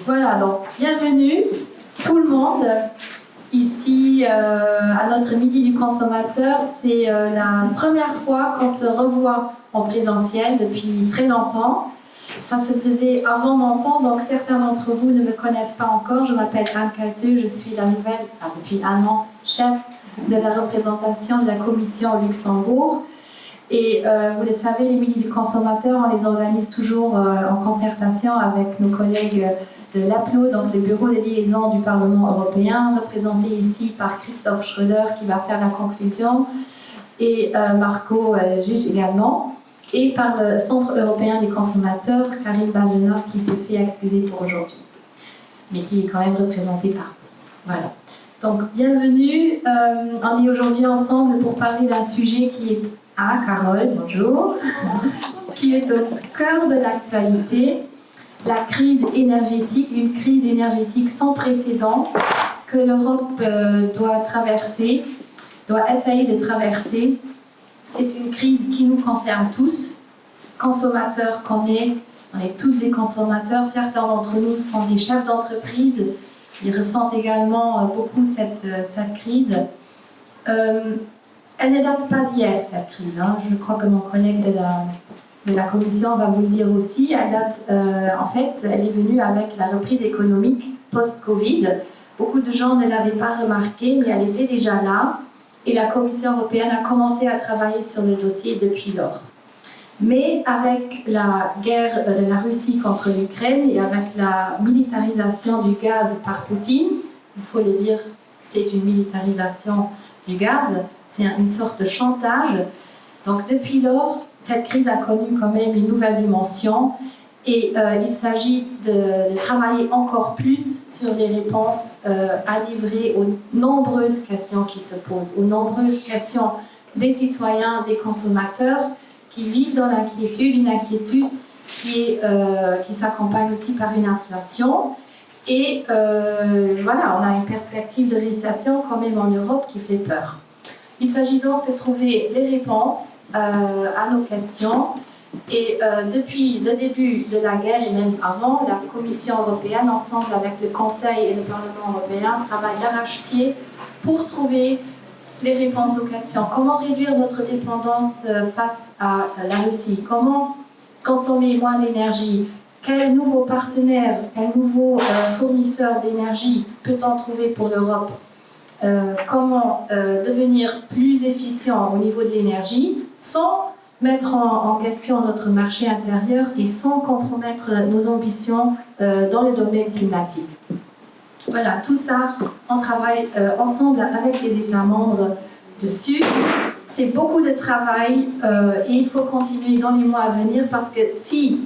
Voilà, donc bienvenue tout le monde ici à notre Midi du Consommateur. C'est la première fois qu'on se revoit en présentiel depuis très longtemps. Ça se faisait avant mon temps, donc certains d'entre vous ne me connaissent pas encore. Je m'appelle Anne Calteux, je suis la nouvelle, depuis un an, chef de la représentation de la Commission au Luxembourg. Et vous le savez, les Midis du Consommateur, on les organise toujours en concertation avec nos collègues de l'APLO, donc le bureau de liaison du Parlement européen, représenté ici par Christophe Schröder qui va faire la conclusion, et Marco juge également, et par le Centre européen des consommateurs, Karim Bazenor, qui se fait excuser pour aujourd'hui, mais qui est quand même représenté par vous. Voilà. Donc, bienvenue. On est aujourd'hui ensemble pour parler d'un sujet qui est... Ah, Carole, bonjour. Qui est au cœur de l'actualité, la crise énergétique, une crise énergétique sans précédent que l'Europe doit traverser, doit essayer de traverser. C'est une crise qui nous concerne tous, consommateurs qu'on est, on est tous des consommateurs, certains d'entre nous sont des chefs d'entreprise, ils ressentent également beaucoup cette crise. Elle ne date pas d'hier, cette crise. Je crois que mon collègue de la Commission va vous le dire aussi. Elle date, en fait, elle est venue avec la reprise économique post-Covid. Beaucoup de gens ne l'avaient pas remarqué, mais elle était déjà là. Et la Commission européenne a commencé à travailler sur le dossier depuis lors. Mais avec la guerre de la Russie contre l'Ukraine et avec la militarisation du gaz par Poutine, il faut le dire, c'est une militarisation du gaz, c'est une sorte de chantage. Donc depuis lors, cette crise a connu quand même une nouvelle dimension et il s'agit de travailler encore plus sur les réponses à livrer aux nombreuses questions qui se posent, aux nombreuses questions des citoyens, des consommateurs qui vivent dans l'inquiétude, une inquiétude qui s'accompagne aussi par une inflation. Et voilà, on a une perspective de récession quand même en Europe qui fait peur. Il s'agit donc de trouver les réponses à nos questions. Et depuis le début de la guerre et même avant, la Commission européenne, ensemble avec le Conseil et le Parlement européen, travaille d'arrache-pied pour trouver les réponses aux questions. Comment réduire notre dépendance face à la Russie? Comment consommer moins d'énergie? Quel nouveau partenaire, quel nouveau fournisseur d'énergie peut-on trouver pour l'Europe? Comment devenir plus efficient au niveau de l'énergie sans mettre en question notre marché intérieur et sans compromettre nos ambitions dans le domaine climatique. Voilà, tout ça, on travaille ensemble avec les États membres dessus. C'est beaucoup de travail et il faut continuer dans les mois à venir parce que si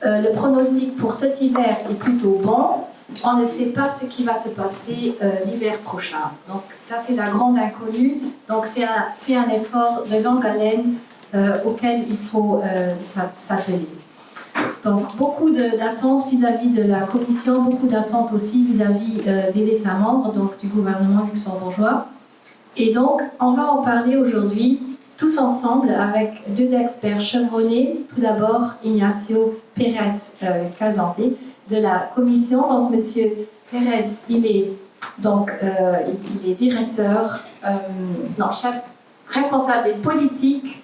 le pronostic pour cet hiver est plutôt bon, on ne sait pas ce qui va se passer l'hiver prochain. Donc ça, c'est la grande inconnue. Donc c'est un effort de longue haleine auquel il faut s'atteler. Donc beaucoup d'attentes vis-à-vis de la Commission, beaucoup d'attentes aussi vis-à-vis des États membres, donc du gouvernement luxembourgeois. Et donc on va en parler aujourd'hui tous ensemble avec deux experts chevronnés. Tout d'abord Ignacio Pérez Caldante de la Commission. Donc Monsieur Pérez, il est directeur, chef responsable des politiques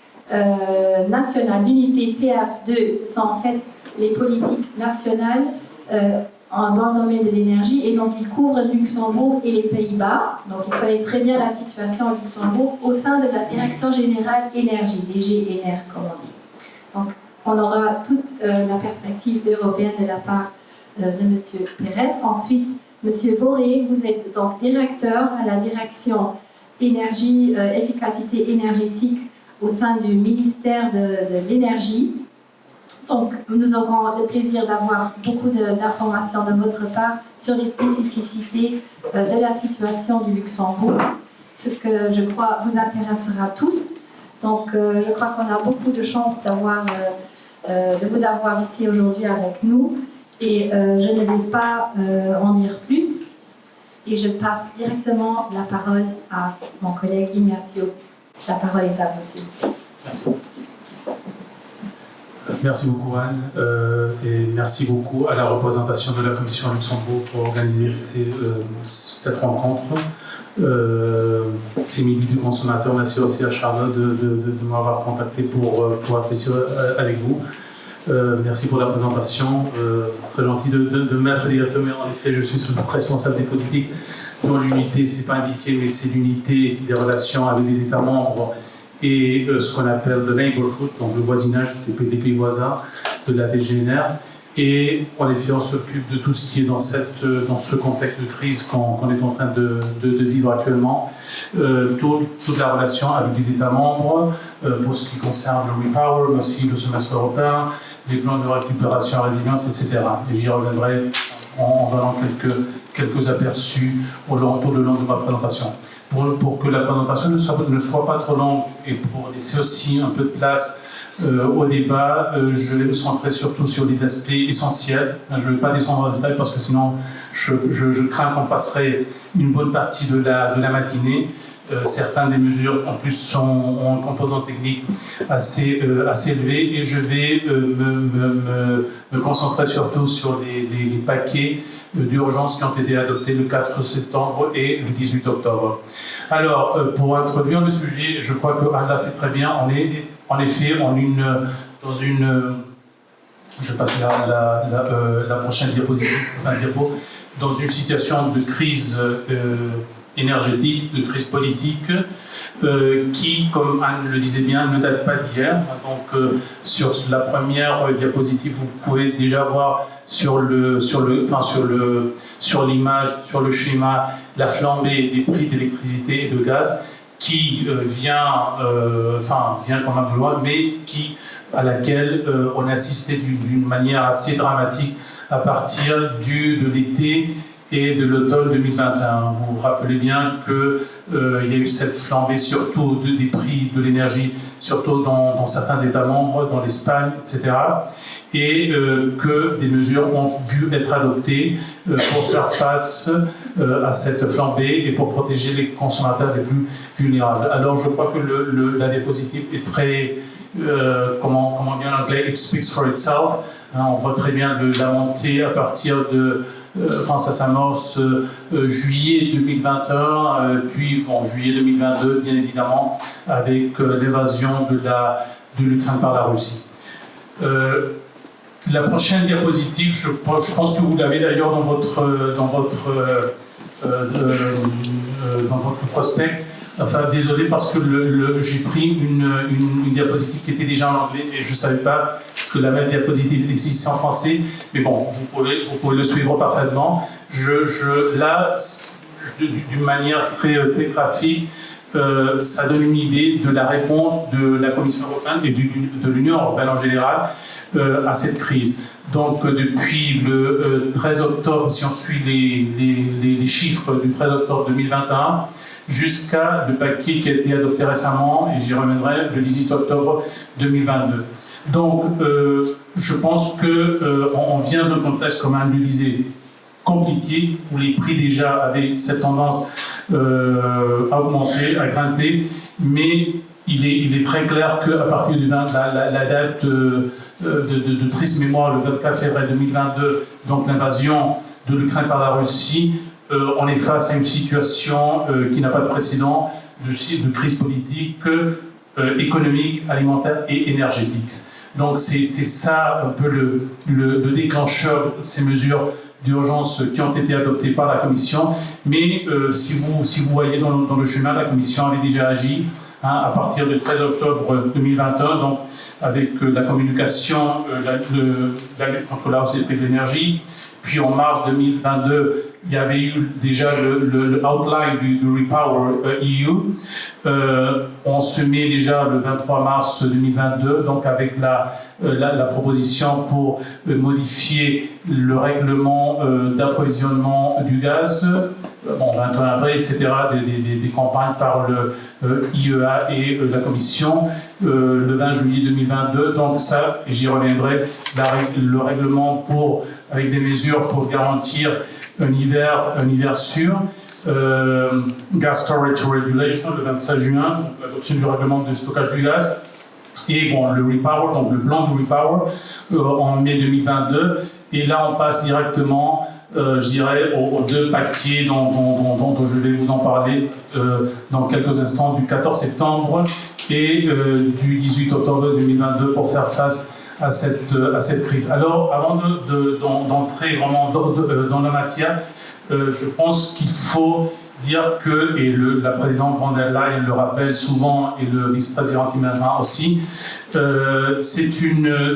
nationales, l'unité TF2. Ce sont en fait les politiques nationales dans le domaine de l'énergie, et donc il couvre le Luxembourg et les Pays-Bas. Donc il connaît très bien la situation au Luxembourg au sein de la Direction Générale Énergie, DGNR comme on dit. Donc on aura toute la perspective européenne de la part de M. Pérez. Ensuite, M. Voré, vous êtes donc directeur à la direction énergie, efficacité énergétique au sein du ministère de l'énergie. Donc, nous aurons le plaisir d'avoir beaucoup d'informations de votre part sur les spécificités de la situation du Luxembourg, ce que je crois vous intéressera tous. Donc, je crois qu'on a beaucoup de chance de vous avoir ici aujourd'hui avec nous. Et je ne vais pas en dire plus. Et je passe directement la parole à mon collègue Ignacio. La parole est à vous, monsieur. Merci. Merci beaucoup Anne et merci beaucoup à la représentation de la Commission à Luxembourg pour organiser cette rencontre. C'est Midi du consommateur. Merci aussi à Charlotte de m'avoir contacté pour être ici avec vous. Merci pour la présentation. C'est très gentil de mettre directement, mais en effet, je suis sous le responsable des politiques dont l'unité, c'est pas indiqué, mais c'est l'unité des relations avec les États membres et ce qu'on appelle the neighborhood, donc le voisinage des pays voisins de la DGNR. Et en effet, on s'occupe de tout ce qui est dans ce contexte de crise qu'on est en train de vivre actuellement. Toute la relation avec les États membres, pour ce qui concerne le Repower, mais aussi le semestre européen, les plans de récupération et résilience, etc. Et j'y reviendrai en donnant quelques aperçus tout le long de ma présentation. Pour que la présentation ne soit pas trop longue et pour laisser aussi un peu de place au débat, je vais me centrer surtout sur les aspects essentiels. Je ne vais pas descendre en détail parce que sinon je crains qu'on passerait une bonne partie de la matinée. Certaines des mesures en plus ont un composant technique assez élevé et je vais me concentrer surtout sur les paquets d'urgence qui ont été adoptés le 4 septembre et le 18 octobre. Alors, pour introduire le sujet, je crois que Anne l'a fait très bien. On est en effet dans une je passe la prochaine diapo, dans une situation de crise énergétique, de crise politique, qui, comme Anne le disait bien, ne date pas d'hier. Donc, sur la première diapositive, vous pouvez déjà voir sur l'image, sur le schéma, la flambée des prix d'électricité et de gaz qui vient quand même de loin, mais à laquelle on a assisté d'une manière assez dramatique à partir de l'été et de l'automne 2021. Vous vous rappelez bien qu'il y a eu cette flambée surtout des prix de l'énergie, surtout dans certains États membres, dans l'Espagne, etc. Et que des mesures ont dû être adoptées pour faire face à cette flambée et pour protéger les consommateurs les plus vulnérables. Alors je crois que la diapositive est très, comment on dit en anglais, it speaks for itself. On voit très bien la montée à partir de ça s'amorce juillet 2021, puis juillet 2022, bien évidemment, avec l'invasion de l'Ukraine par la Russie. La prochaine diapositive, je pense que vous l'avez d'ailleurs dans votre prospect. Enfin, désolé parce que j'ai pris une diapositive qui était déjà en anglais et je ne savais pas que la même diapositive existait en français. Mais bon, vous pouvez le suivre parfaitement. Là, d'une manière très graphique, ça donne une idée de la réponse de la Commission européenne et de l'Union européenne en général à cette crise. Donc, depuis le 13 octobre, si on suit les chiffres du 13 octobre 2021, jusqu'à le paquet qui a été adopté récemment, et j'y reviendrai, le 18 octobre 2022. Donc, je pense qu'on vient d'un contexte, comme Anne le disait, compliqué, où les prix déjà avaient cette tendance à augmenter, à grimper, mais il est très clair qu'à partir du 20, la date de triste mémoire, le 24 février 2022, donc l'invasion de l'Ukraine par la Russie, on est face à une situation qui n'a pas de précédent de crise politique, économique, alimentaire et énergétique. Donc c'est ça un peu le déclencheur de toutes ces mesures d'urgence qui ont été adoptées par la Commission. Mais si vous voyez dans le schéma, la Commission avait déjà agi à partir du 13 octobre 2021, donc avec la communication, la lutte contre la hausse des prix de l'énergie. Puis en mars 2022, il y avait eu déjà le outline du Repower EU. On se met déjà le 23 mars 2022, donc avec la proposition pour modifier le règlement d'approvisionnement du gaz. 20 ans après, etc., des campagnes par le IEA et la Commission, le 20 juillet 2022. Donc ça, et j'y reviendrai, le règlement avec des mesures pour garantir un hiver sûr. Gas Storage Regulation, le 27 juin, donc l'adoption du règlement de stockage du gaz. Et bon, le Repower, donc le plan du Repower en mai 2022. Et là, on passe directement, je dirais, aux deux paquets dont je vais vous en parler dans quelques instants, du 14 septembre et du 18 octobre 2022 pour faire face à cette crise. Alors, avant d'entrer vraiment dans la matière, je pense qu'il faut dire que, et la présidente von der Leyen le rappelle souvent, et le vice-président Timmermans aussi, c'est une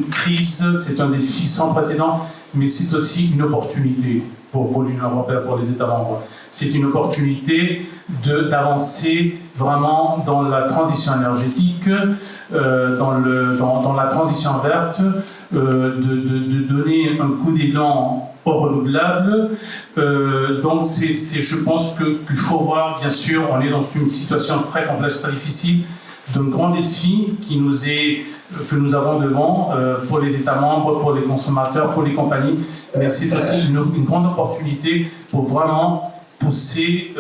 crise, c'est un défi sans précédent, mais c'est aussi une opportunité pour l'Union européenne, pour les États membres. C'est une opportunité d'avancer vraiment dans la transition énergétique, dans la transition verte, de donner un coup d'élan aux renouvelables. Donc je pense qu'il faut voir, bien sûr, on est dans une situation très complexe, très difficile, d'un grand défi que nous avons devant pour les États membres, pour les consommateurs, pour les compagnies, mais c'est aussi une grande opportunité pour vraiment pousser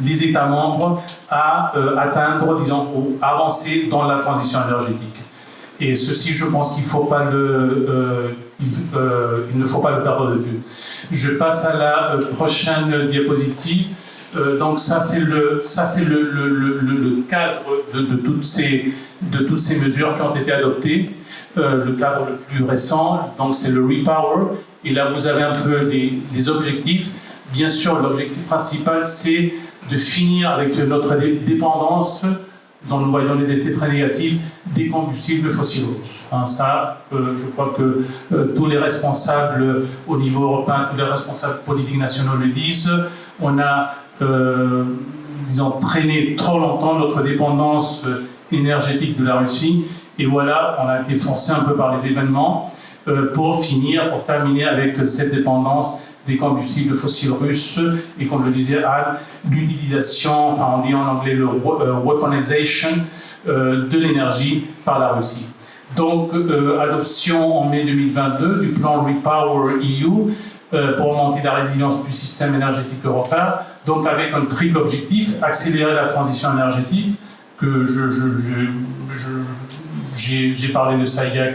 les États membres à atteindre, disons, ou avancer dans la transition énergétique. Et ceci, je pense qu'il ne faut pas il ne faut pas le perdre de vue. Je passe à la prochaine diapositive. Donc ça, c'est le cadre de toutes ces mesures qui ont été adoptées. Le cadre le plus récent, donc c'est le Repower. Et là, vous avez un peu les objectifs. Bien sûr, l'objectif principal, c'est de finir avec notre dépendance, dont nous voyons les effets très négatifs, des combustibles fossiles. Ça, je crois que tous les responsables au niveau européen, tous les responsables politiques nationaux le disent. On a, disons, traîné trop longtemps notre dépendance énergétique de la Russie, et voilà, on a été forcé un peu par les événements pour terminer avec cette dépendance des combustibles fossiles russes, et comme le disait Anne, l'utilisation, enfin on dit en anglais le weaponization de l'énergie par la Russie. Donc, adoption en mai 2022 du plan Repower EU pour augmenter la résilience du système énergétique européen, donc avec un triple objectif: accélérer la transition énergétique, que j'ai parlé de ça il y a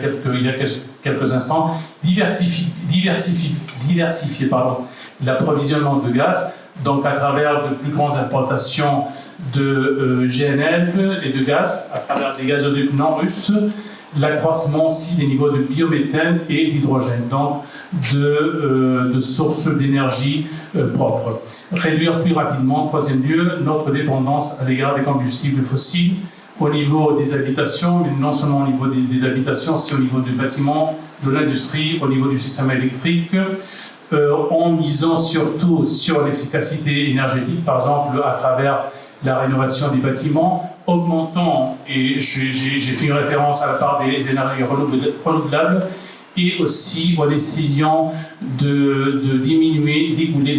quelques instants, diversifier l'approvisionnement de gaz, donc à travers de plus grandes importations de GNL et de gaz, à travers des gazoducs non russes, l'accroissement aussi des niveaux de biométhane et d'hydrogène, donc de sources d'énergie propres. Réduire plus rapidement, en troisième lieu, notre dépendance à l'égard des combustibles fossiles au niveau des habitations, mais non seulement au niveau des habitations, c'est au niveau du bâtiment, de l'industrie, au niveau du système électrique, en misant surtout sur l'efficacité énergétique, par exemple à travers la rénovation des bâtiments, augmentant, et j'ai fait une référence à la part des énergies renouvelables, et aussi en essayant de diminuer les goulets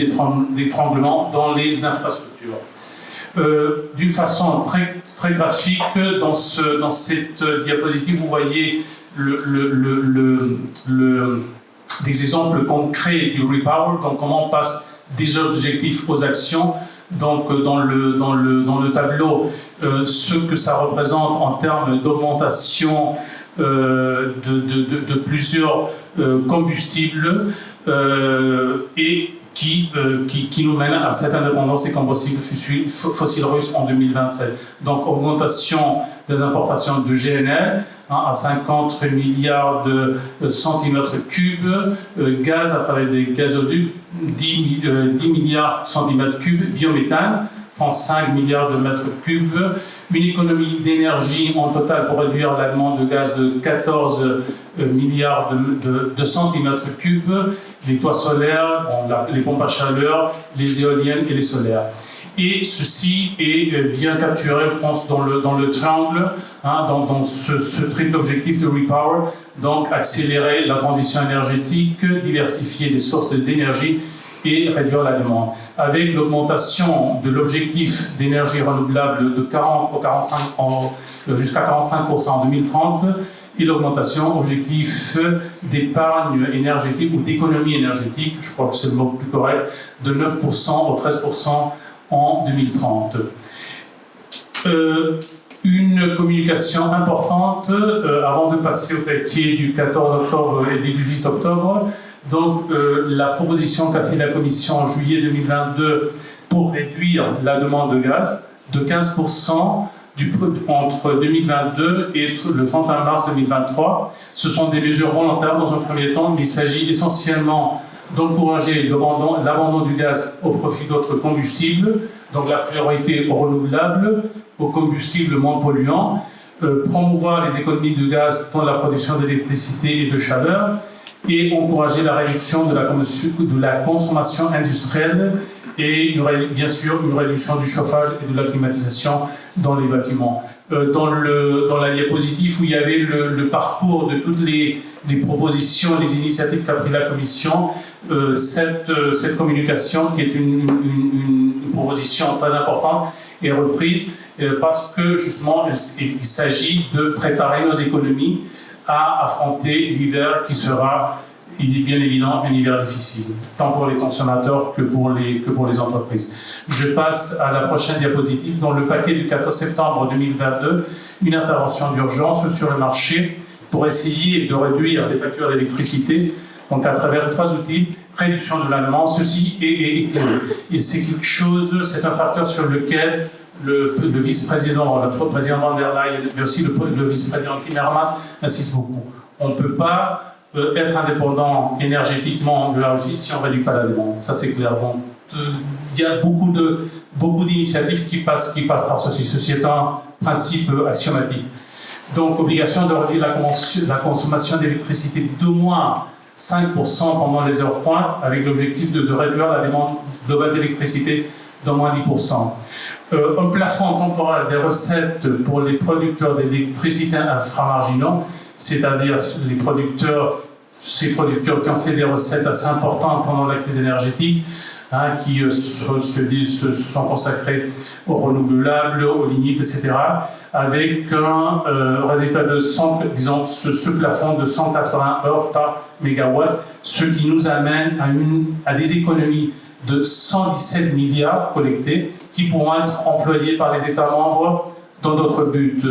d'étranglement dans les infrastructures. D'une façon très graphique, dans cette diapositive, vous voyez des exemples concrets du Repower, donc comment on passe des objectifs aux actions. Donc dans le tableau, ce que ça représente en termes d'augmentation de plusieurs combustibles et qui nous mène à cette indépendance des combustibles fossiles russes en 2027. Donc augmentation des importations de GNL à 50 milliards de centimètres cubes, gaz à travers des gazoducs 10 milliards de centimètres cubes, biométhane 35 milliards de mètres cubes, une économie d'énergie en total pour réduire la demande de gaz de 14 milliards de centimètres cubes, les toits solaires, les pompes à chaleur, les éoliennes et les solaires. Et ceci est bien capturé, je pense, dans le triangle, dans ce triple objectif de Repower, donc accélérer la transition énergétique, diversifier les sources d'énergie et réduire la demande. Avec l'augmentation de l'objectif d'énergie renouvelable de 40 au 45 jusqu'à 45% en 2030, et l'augmentation objectif d'épargne énergétique ou d'économie énergétique, je crois que c'est le mot plus correct, de 9% au 13% en 2030. Une communication importante avant de passer au paquet du 14 octobre et du 18 octobre. Donc, la proposition qu'a fait la Commission en juillet 2022 pour réduire la demande de gaz de 15% entre 2022 et le 31 mars 2023. Ce sont des mesures volontaires dans un premier temps, mais il s'agit essentiellement d'encourager l'abandon du gaz au profit d'autres combustibles, donc la priorité aux renouvelables, aux combustibles moins polluants, promouvoir les économies de gaz dans la production d'électricité et de chaleur, et encourager la réduction de la consommation industrielle et bien sûr une réduction du chauffage et de la climatisation dans les bâtiments. Dans la diapositive où il y avait le parcours de toutes les propositions, les initiatives qu'a pris la Commission, cette communication, qui est une proposition très importante, est reprise parce que justement il s'agit de préparer nos économies à affronter l'hiver qui sera, il est bien évident, un hiver difficile, tant pour les consommateurs que pour les entreprises. Je passe à la prochaine diapositive. Dans le paquet du 14 septembre 2022, une intervention d'urgence sur le marché pour essayer de réduire les factures d'électricité, donc à travers 3 outils, réduction de la demande, ceci est clé. Et c'est quelque chose, c'est un facteur sur lequel le vice-président, le président Van der Leyen, mais aussi le vice-président Timmermans insiste beaucoup. On ne peut pas être indépendant énergétiquement de la Russie si on ne réduit pas la demande. Ça, c'est clair. Donc, il y a beaucoup d'initiatives qui passent par ceci. Ceci est un principe axiomatique. Donc, obligation de réduire la consommation d'électricité d'au moins 5% pendant les heures pointes, avec l'objectif de réduire la demande globale d'électricité d'au moins 10%. Un plafond temporaire des recettes pour les producteurs d'électricité inframarginaux, c'est-à-dire ces producteurs qui ont fait des recettes assez importantes pendant la crise énergétique, qui se sont consacrés aux renouvelables, aux lignites, etc., avec un résultat de ce plafond de 180 heures par mégawatt, ce qui nous amène à des économies de 117 milliards collectés qui pourront être employés par les États membres dans d'autres buts,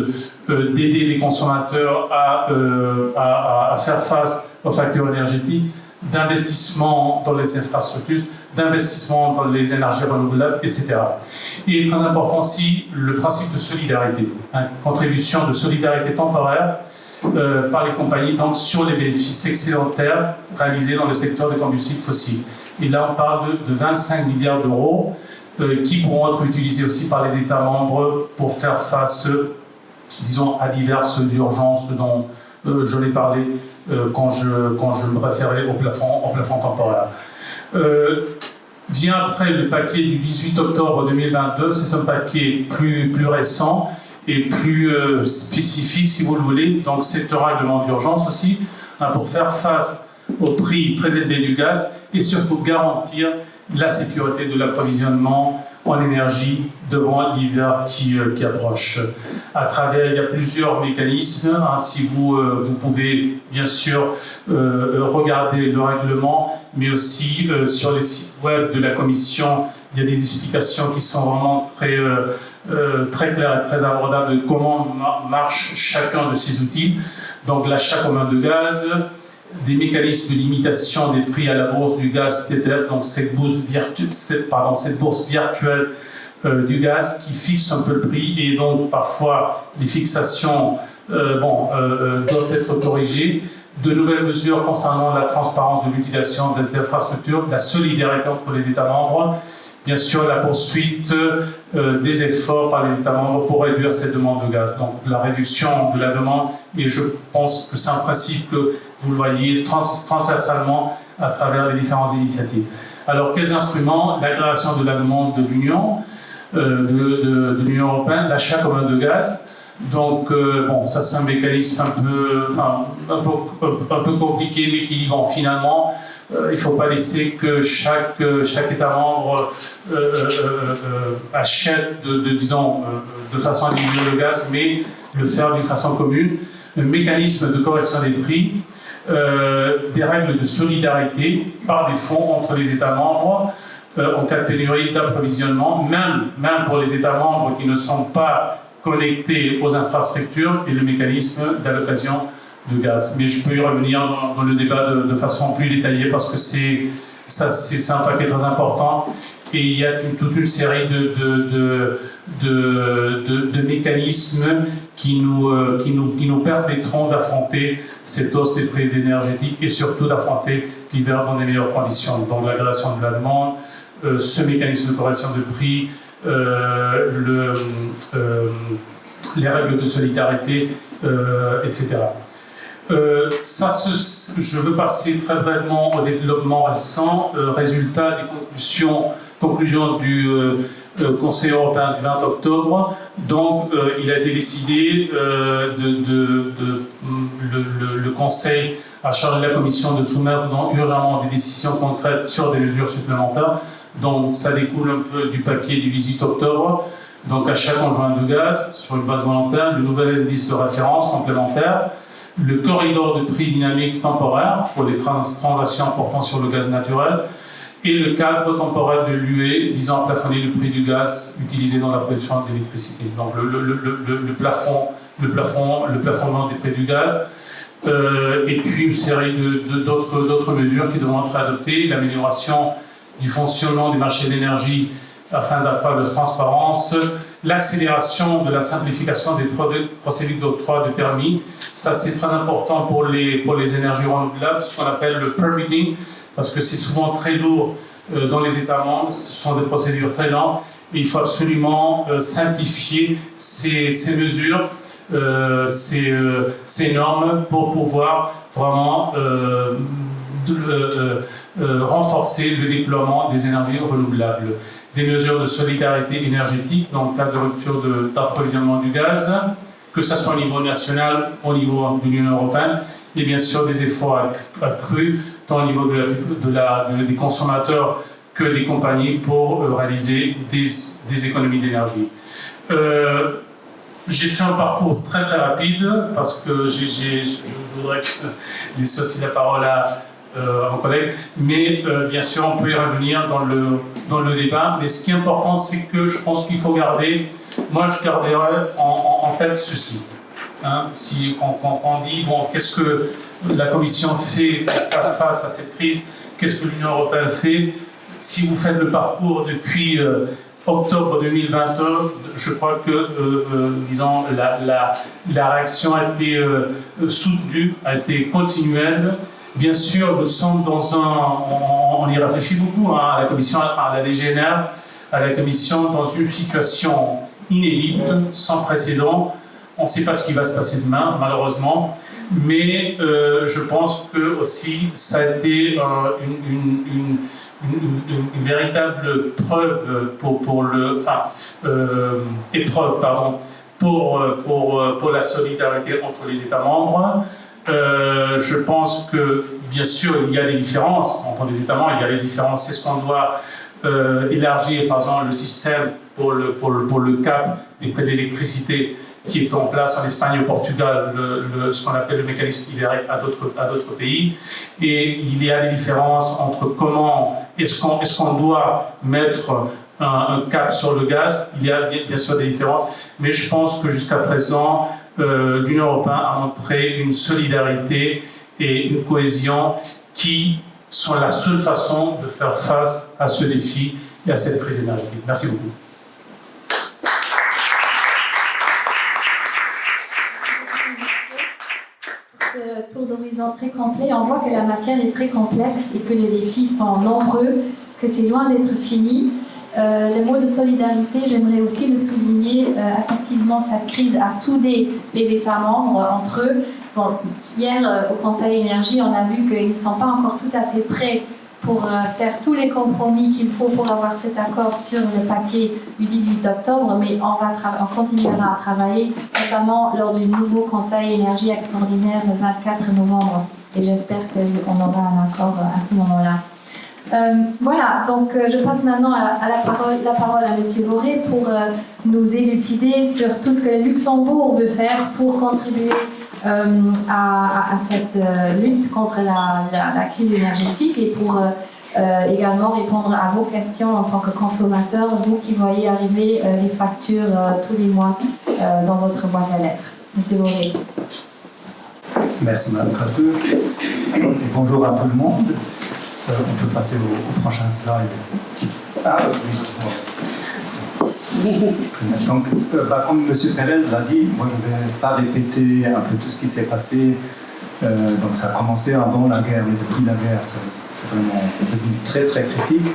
d'aider les consommateurs à faire face aux factures énergétiques, d'investissement dans les infrastructures, d'investissement dans les énergies renouvelables, etc. Et très important aussi, le principe de solidarité, contribution de solidarité temporaire par les compagnies donc, sur les bénéfices excédentaires réalisés dans le secteur des combustibles fossiles. Et là, on parle de 25 milliards d'euros qui pourront être utilisés aussi par les États membres pour faire face, disons, à diverses urgences dont je l'ai parlé quand je me référais au plafond temporaire. Vient après le paquet du 18 octobre 2022, c'est un paquet plus récent et plus spécifique, si vous le voulez. Donc, c'est un règlement d'urgence aussi, pour faire face au prix très élevé du gaz et surtout garantir la sécurité de l'approvisionnement en énergie devant l'hiver qui approche. À travers, il y a plusieurs mécanismes. Si vous pouvez bien sûr regarder le règlement, mais aussi sur les sites web de la Commission, il y a des explications qui sont vraiment très claires et très abordables de comment marche chacun de ces outils. Donc l'achat commun de gaz, des mécanismes de limitation des prix à la bourse du gaz TTF, donc cette bourse virtuelle du gaz qui fixe un peu le prix et donc parfois les fixations doivent être corrigées. De nouvelles mesures concernant la transparence de l'utilisation des infrastructures, la solidarité entre les États membres, bien sûr la poursuite des efforts par les États membres pour réduire cette demande de gaz. Donc la réduction de la demande, et je pense que c'est un principe que vous le voyez transversalement à travers les différentes initiatives. Alors quels instruments? L'aggravation de la demande de l'Union, de l'Union européenne, l'achat commun de gaz. Donc, ça c'est un mécanisme un peu compliqué, mais qui dit, finalement, il ne faut pas laisser que chaque État membre achète, de façon individuelle le gaz, mais le faire d'une façon commune. Un mécanisme de correction des prix, des règles de solidarité par défaut entre les États membres, en cas de pénurie d'approvisionnement, même pour les États membres qui ne sont pas connecté aux infrastructures et le mécanisme d'allocation de gaz. Mais je peux y revenir dans le débat de façon plus détaillée parce que c'est un paquet très important et il y a toute une série de mécanismes qui nous permettront d'affronter cette hausse des prix énergétiques et surtout d'affronter l'hiver dans des meilleures conditions. Donc l'aggravation de la demande, ce mécanisme de correction de prix, les règles de solidarité, etc. Je veux passer très brièvement au développement récent. Résultat des conclusions du Conseil européen du 20 octobre. Donc, il a été décidé, le Conseil a chargé la Commission de soumettre urgemment des décisions concrètes sur des mesures supplémentaires. Donc, ça découle un peu du paquet du 18 octobre. Donc, à chaque conjoint de gaz, sur une base volontaire, le nouvel indice de référence complémentaire, le corridor de prix dynamique temporaire pour les transactions portant sur le gaz naturel et le cadre temporaire de l'UE visant à plafonner le prix du gaz utilisé dans la production d'électricité. Donc le plafonnement des prix du gaz et puis une série d'autres mesures qui devront être adoptées, l'amélioration du fonctionnement des marchés d'énergie afin d'accroître la transparence, l'accélération de la simplification des procédures d'octroi de permis. Ça, c'est très important pour les énergies renouvelables, ce qu'on appelle le permitting, parce que c'est souvent très lourd dans les États membres, ce sont des procédures très lentes, et il faut absolument simplifier ces mesures, ces normes pour pouvoir vraiment renforcer le déploiement des énergies renouvelables. Des mesures de solidarité énergétique dans le cadre de rupture d'approvisionnement du gaz, que ce soit au niveau national, au niveau de l'Union européenne, et bien sûr des efforts accrus tant au niveau des consommateurs que des compagnies pour réaliser des économies d'énergie. J'ai fait un parcours très très rapide parce que je voudrais que laisse aussi la parole à mon collègue, mais bien sûr on peut y revenir dans le débat, mais ce qui est important c'est que je pense qu'il faut garder, moi je garderai en tête ceci, hein, quand on dit bon, qu'est-ce que la Commission fait pour faire face à cette crise, qu'est-ce que l'Union européenne fait, si vous faites le parcours depuis octobre 2021, je crois que disons, la réaction a été soutenue, a été continuelle. Bien sûr, nous sommes on y réfléchit beaucoup, hein, à la Commission, à la DGNR, à la Commission, dans une situation inédite, sans précédent. On ne sait pas ce qui va se passer demain, malheureusement, mais je pense que aussi ça a été une véritable preuve épreuve pour la solidarité entre les États membres. Je pense que, bien sûr, il y a des différences entre les États membres, il y a des différences. C'est ce qu'on doit élargir, par exemple, le système pour le cap des prix d'électricité qui est en place en Espagne et au Portugal, ce qu'on appelle le mécanisme ibérique à d'autres pays. Et il y a des différences entre comment est-ce qu'on doit mettre un cap sur le gaz. Il y a bien sûr des différences, mais je pense que jusqu'à présent, l'Union européenne a montré une solidarité et une cohésion qui sont la seule façon de faire face à ce défi et à cette crise énergétique. Merci beaucoup. Ce tour d'horizon très complet, on voit que la matière est très complexe et que les défis sont nombreux, que c'est loin d'être fini. Le mot de solidarité, j'aimerais aussi le souligner. Effectivement, cette crise a soudé les États membres entre eux. Bon, hier, au Conseil Énergie, on a vu qu'ils ne sont pas encore tout à fait prêts pour faire tous les compromis qu'il faut pour avoir cet accord sur le paquet du 18 octobre, mais on continuera à travailler, notamment lors du nouveau Conseil Énergie extraordinaire le 24 novembre. Et j'espère qu'on aura un accord à ce moment-là. Voilà, donc je passe maintenant à la parole à M. Boré pour nous élucider sur tout ce que le Luxembourg veut faire pour contribuer à cette lutte contre la crise énergétique et pour également répondre à vos questions en tant que consommateur, vous qui voyez arriver les factures tous les mois dans votre boîte à lettres. Monsieur Boré. Merci Madame Crateux. Et bonjour à tout le monde. On peut passer au prochain slide. Ah oui. Donc, comme M. Pérez l'a dit, moi je ne vais pas répéter un peu tout ce qui s'est passé. Donc ça a commencé avant la guerre, mais depuis la guerre, c'est vraiment devenu très très critique.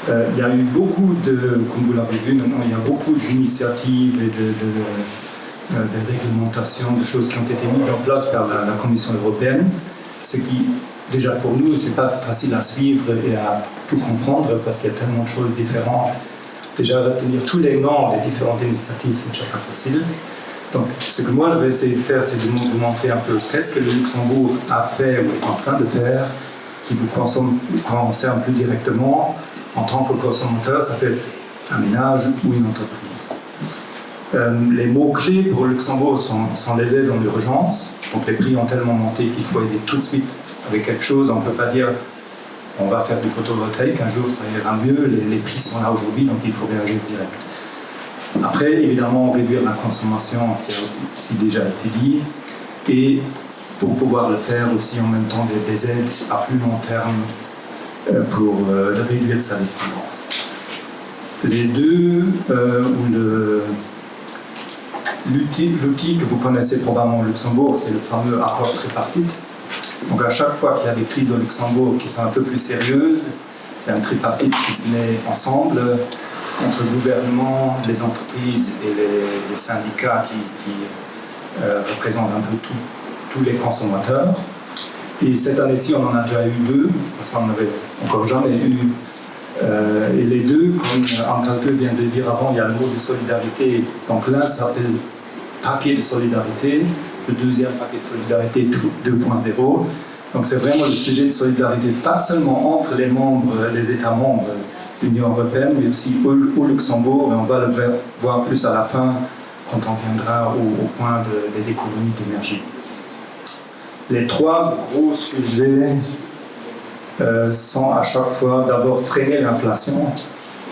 Il y a eu beaucoup de, comme vous l'avez vu maintenant, il y a beaucoup d'initiatives et de réglementations, de choses qui ont été mises en place par la Commission européenne, ce qui, déjà pour nous, c'est pas facile à suivre et à tout comprendre parce qu'il y a tellement de choses différentes. Déjà, retenir tous les noms des différentes initiatives, c'est déjà pas facile. Donc, ce que moi je vais essayer de faire, c'est de vous montrer un peu qu'est-ce que le Luxembourg a fait ou est en train de faire, qui vous concerne plus directement en tant que consommateur, ça peut être un ménage ou une entreprise. Les mots-clés pour le Luxembourg sont les aides en urgence. Donc les prix ont tellement monté qu'il faut aider tout de suite avec quelque chose. On ne peut pas dire on va faire du photovoltaïque, un jour ça ira mieux, les prix sont là aujourd'hui, donc il faut réagir direct. Après, évidemment, réduire la consommation qui a aussi déjà été dit, et pour pouvoir le faire aussi en même temps des aides à plus long terme pour réduire sa dépendance. Les deux, l'outil que vous connaissez probablement au Luxembourg, c'est le fameux accord tripartite. Donc à chaque fois qu'il y a des crises au Luxembourg qui sont un peu plus sérieuses, il y a un tripartite qui se met ensemble entre le gouvernement, les entreprises et les syndicats qui représentent un peu tous les consommateurs. Et cette année-ci, on en a déjà eu deux, ça on n'avait encore jamais eu. Et les deux, comme Anne-Crateux vient de le dire avant, il y a le mot de solidarité. Donc l'un s'appelle paquet de solidarité, le deuxième paquet de solidarité 2.0. Donc c'est vraiment le sujet de solidarité, pas seulement entre les membres, les États membres de l'Union européenne, mais aussi au Luxembourg, et on va le voir plus à la fin quand on viendra au point des économies d'énergie. Les trois gros sujets sont à chaque fois d'abord freiner l'inflation.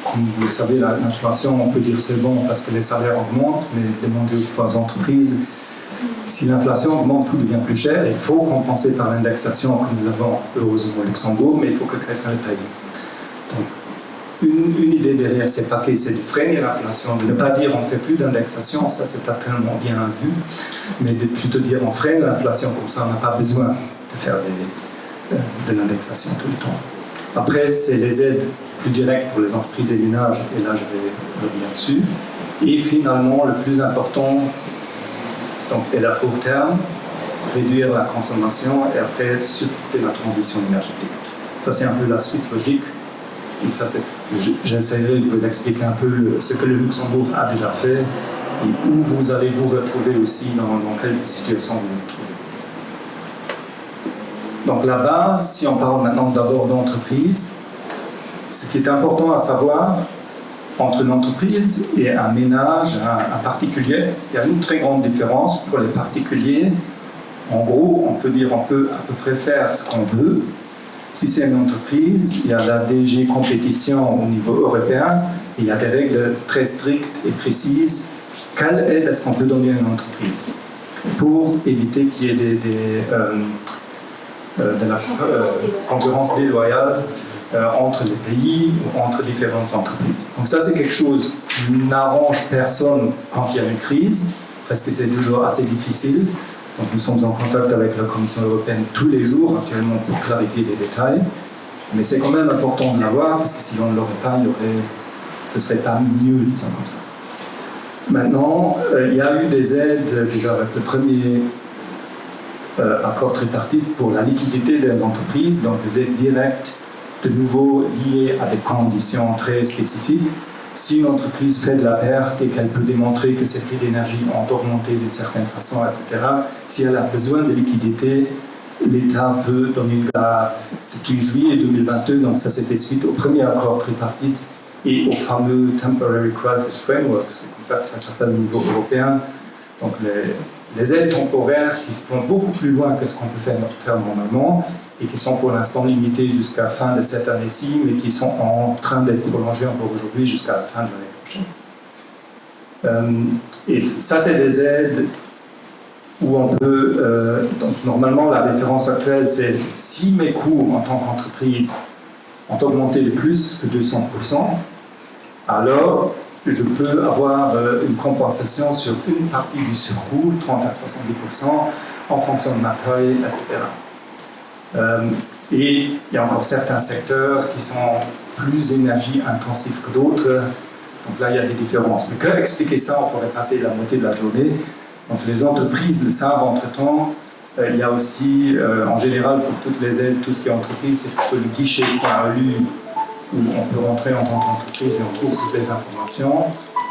Comme vous le savez, l'inflation, on peut dire c'est bon parce que les salaires augmentent, mais demandez aux entreprises, si l'inflation augmente, tout devient plus cher. Il faut compenser par l'indexation que nous avons heureusement au Luxembourg, mais il faut que quelqu'un le paye. Donc, une idée derrière ces paquets, c'est de freiner l'inflation, de ne pas dire on ne fait plus d'indexation, ça c'est pas tellement bien vu, mais de plutôt dire on freine l'inflation, comme ça on n'a pas besoin de faire de l'indexation tout le temps. Après, c'est les aides plus directes pour les entreprises et les ménages, et là je vais revenir dessus. Et finalement, le plus important, donc, est à court terme, réduire la consommation et après supporter la transition énergétique. Ça c'est un peu la suite logique. Et ça, j'essaierai de vous expliquer un peu ce que le Luxembourg a déjà fait et où vous allez vous retrouver aussi, dans quelle situation vous vous trouvez. Donc la base, si on parle maintenant d'abord d'entreprise, ce qui est important à savoir, entre une entreprise et un ménage, un particulier, il y a une très grande différence. Pour les particuliers, en gros, on peut dire on peut à peu près faire ce qu'on veut. Si c'est une entreprise, il y a la DG compétition au niveau européen, il y a des règles très strictes et précises. Quelle aide est-ce qu'on peut donner à une entreprise pour éviter qu'il y ait de la concurrence déloyale entre les pays ou entre différentes entreprises. Donc ça, c'est quelque chose qui n'arrange personne quand il y a une crise, parce que c'est toujours assez difficile. Donc nous sommes en contact avec la Commission européenne tous les jours actuellement pour clarifier les détails. Mais c'est quand même important de l'avoir, parce que si on ne l'aurait pas, ce ne serait pas mieux, disons comme ça. Maintenant, il y a eu des aides, déjà avec le premier accord tripartite pour la liquidité des entreprises, donc des aides directes, de nouveau liées à des conditions très spécifiques. Si une entreprise fait de la perte et qu'elle peut démontrer que ses prix d'énergie ont augmenté d'une certaine façon, etc., si elle a besoin de liquidité, l'État peut donner une garde depuis juillet 2022, donc ça c'était suite au premier accord tripartite et au fameux Temporary Crisis Framework, c'est comme ça que ça s'appelle au niveau européen. Donc les aides temporaires qui vont beaucoup plus loin que ce qu'on peut faire normalement et qui sont pour l'instant limitées jusqu'à la fin de cette année-ci, mais qui sont en train d'être prolongées encore aujourd'hui jusqu'à la fin de l'année prochaine. Et ça, c'est des aides où on peut... donc normalement, la référence actuelle, c'est si mes coûts en tant qu'entreprise ont augmenté de plus que 200%, alors je peux avoir une compensation sur une partie du surcoût, 30 à 70%, en fonction de ma taille, etc. Et il y a encore certains secteurs qui sont plus énergie intensifs que d'autres. Donc là, il y a des différences. Mais que expliquer ça, on pourrait passer la moitié de la journée. Donc les entreprises le savent entre-temps. Il y a aussi, en général, pour toutes les aides, tout ce qui est entreprise, c'est plutôt le guichet KAU où on peut rentrer en tant qu'entreprise et on trouve toutes les informations.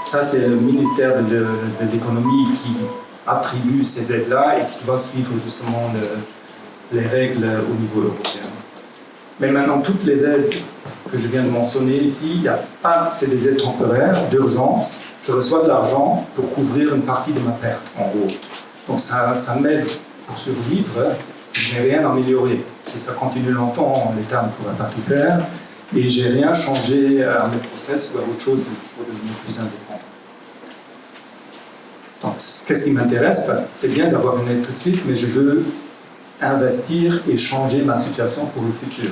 Ça, c'est le ministère de l'économie qui attribue ces aides-là et qui doit suivre justement les règles au niveau européen. Mais maintenant, toutes les aides que je viens de mentionner ici, il n'y a pas, c'est des aides temporaires, d'urgence. Je reçois de l'argent pour couvrir une partie de ma perte, en gros. Donc ça m'aide pour survivre, je n'ai rien amélioré. Si ça continue longtemps, l'État ne pourra pas tout faire. Et j'ai rien changé à mes process ou à autre chose pour devenir plus indépendant. Donc, qu'est-ce qui m'intéresse? C'est bien d'avoir une aide tout de suite, mais je veux investir et changer ma situation pour le futur.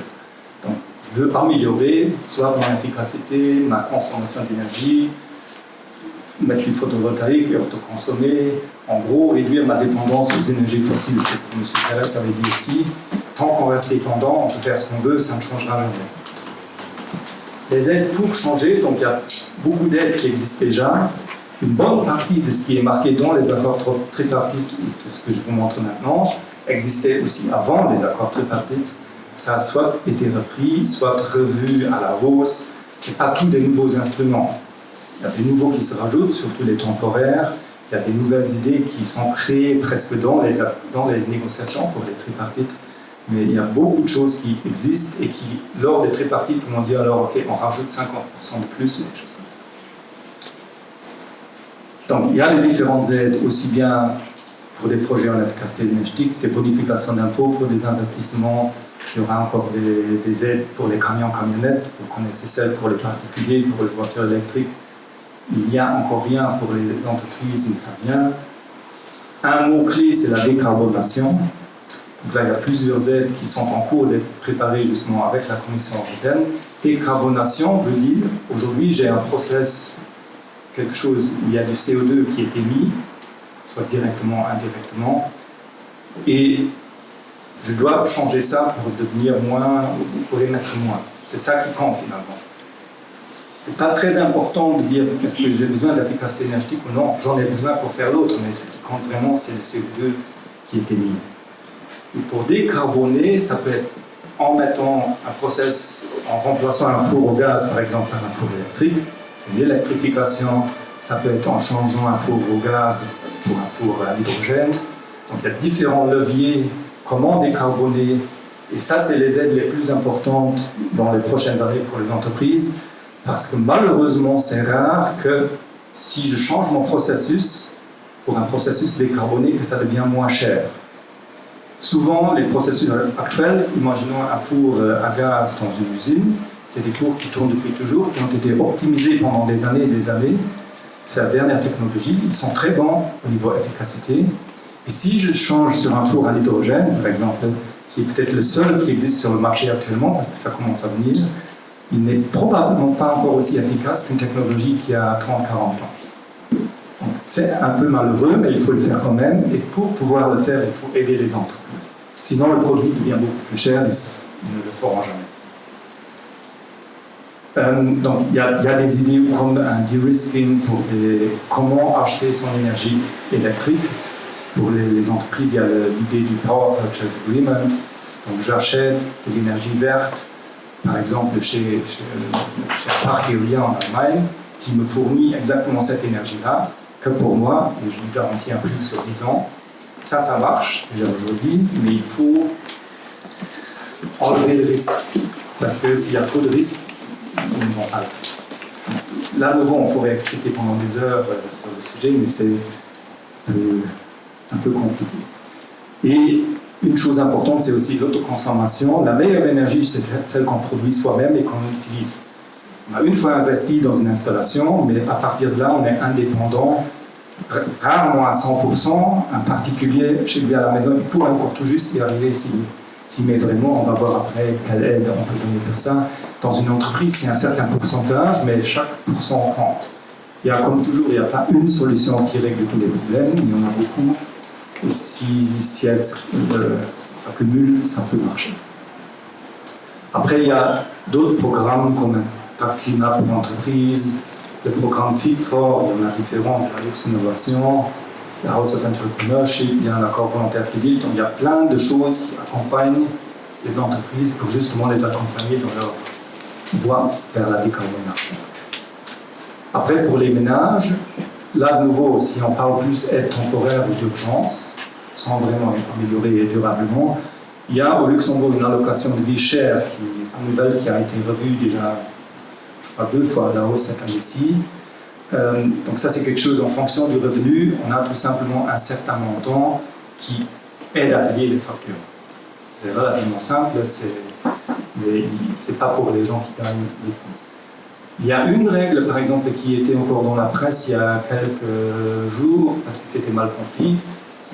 Donc, je veux améliorer soit mon efficacité, ma consommation d'énergie, mettre du photovoltaïque et autoconsommer, en gros, réduire ma dépendance aux énergies fossiles. C'est ce que M. Pérez avait dit aussi. Tant qu'on reste dépendant, on peut faire ce qu'on veut, ça ne changera jamais. Les aides pour changer, donc il y a beaucoup d'aides qui existent déjà. Une bonne partie de ce qui est marqué dans les accords tripartites, tout ce que je vous montre maintenant, existait aussi avant les accords tripartites. Ça a soit été repris, soit revu à la hausse. Ce n'est pas tous des nouveaux instruments. Il y a des nouveaux qui se rajoutent, surtout les temporaires. Il y a des nouvelles idées qui sont créées presque dans les négociations pour les tripartites. Mais il y a beaucoup de choses qui existent et qui, lors des tripartites, on dit alors, ok, on rajoute 50% de plus, ou des choses comme ça. Donc, il y a les différentes aides, aussi bien pour des projets en efficacité énergétique, des bonifications d'impôts pour des investissements. Il y aura encore des aides pour les camions, camionnettes. Vous connaissez celles pour les particuliers, pour les voitures électriques. Il n'y a encore rien pour les entreprises, mais ça vient. Un mot-clé, c'est la décarbonation. Donc là, il y a plusieurs aides qui sont en cours d'être préparées justement avec la Commission européenne. Décarbonation veut dire, aujourd'hui, j'ai un process, quelque chose où il y a du CO2 qui est émis, soit directement, indirectement, et je dois changer ça pour devenir moins, pour émettre moins. C'est ça qui compte finalement. C'est pas très important de dire est-ce que j'ai besoin d'efficacité énergétique ou non, j'en ai besoin pour faire l'autre, mais ce qui compte vraiment, c'est le CO2 qui est émis. Et pour décarboner, ça peut être en mettant un process, en remplaçant un four au gaz par exemple par un four électrique, c'est l'électrification. Ça peut être en changeant un four au gaz pour un four à l'hydrogène. Donc il y a différents leviers, comment décarboner. Et ça, c'est les aides les plus importantes dans les prochaines années pour les entreprises. Parce que malheureusement, c'est rare que si je change mon processus pour un processus décarboné, que ça devient moins cher. Souvent, les processus actuels, imaginons un four à gaz dans une usine, c'est des fours qui tournent depuis toujours, qui ont été optimisés pendant des années et des années. C'est la dernière technologie, ils sont très bons au niveau efficacité. Et si je change sur un four à l'hydrogène, par exemple, qui est peut-être le seul qui existe sur le marché actuellement, parce que ça commence à venir, il n'est probablement pas encore aussi efficace qu'une technologie qui a 30-40 ans. C'est un peu malheureux, mais il faut le faire quand même. Et pour pouvoir le faire, il faut aider les entreprises. Sinon, le produit devient beaucoup plus cher et ils ne le feront jamais. Donc, il y a des idées comme un de-risking pour comment acheter son énergie électrique. Pour les entreprises, il y a l'idée du Power Purchase Agreement. Donc, j'achète de l'énergie verte, par exemple chez Park Eolien en Allemagne, qui me fournit exactement cette énergie-là, que pour moi, et je lui garantis un prix sur 10 ans. Ça marche déjà aujourd'hui, mais il faut enlever le risque. Parce que s'il y a trop de risques, ils ne vont pas le faire. Là, nouveau, on pourrait expliquer pendant des heures sur le sujet, mais c'est un peu compliqué. Et Une chose importante, c'est aussi l'autoconsommation. La meilleure énergie, c'est celle qu'on produit soi-même et qu'on utilise. On a une fois investi dans une installation, mais à partir de là, on est indépendant, rarement à 100%. Un particulier chez lui à la maison, il pourrait encore tout juste y arriver s'il met vraiment. On va voir après quelle aide on peut donner pour ça. Dans une entreprise, c'est un certain pourcentage, mais chaque pourcent compte. Il y a, comme toujours, il n'y a pas une solution qui règle tous les problèmes, il y en a beaucoup. Et si elles s'accumulent, ça peut marcher. Après, il y a d'autres programmes comme un pacte climat pour l'entreprise, le programme Fit4, il y en a différents, la Lux Innovation, la House of Entrepreneurship, il y a un accord volontaire Fidil, donc il y a plein de choses qui accompagnent les entreprises pour justement les accompagner dans leur voie vers la décarbonation. Après, pour les ménages, là, de nouveau, si on parle plus aide temporaire ou d'urgence, sans vraiment améliorer durablement, il y a au Luxembourg une allocation de vie chère, une nouvelle qui a été revue déjà, je crois, 2 fois à la hausse cette année-ci. Donc ça, c'est quelque chose en fonction du revenu. On a tout simplement un certain montant qui aide à payer les factures. C'est relativement simple, mais c'est pas pour les gens qui gagnent beaucoup. Il y a une règle, par exemple, qui était encore dans la presse il y a quelques jours, parce que c'était mal compris,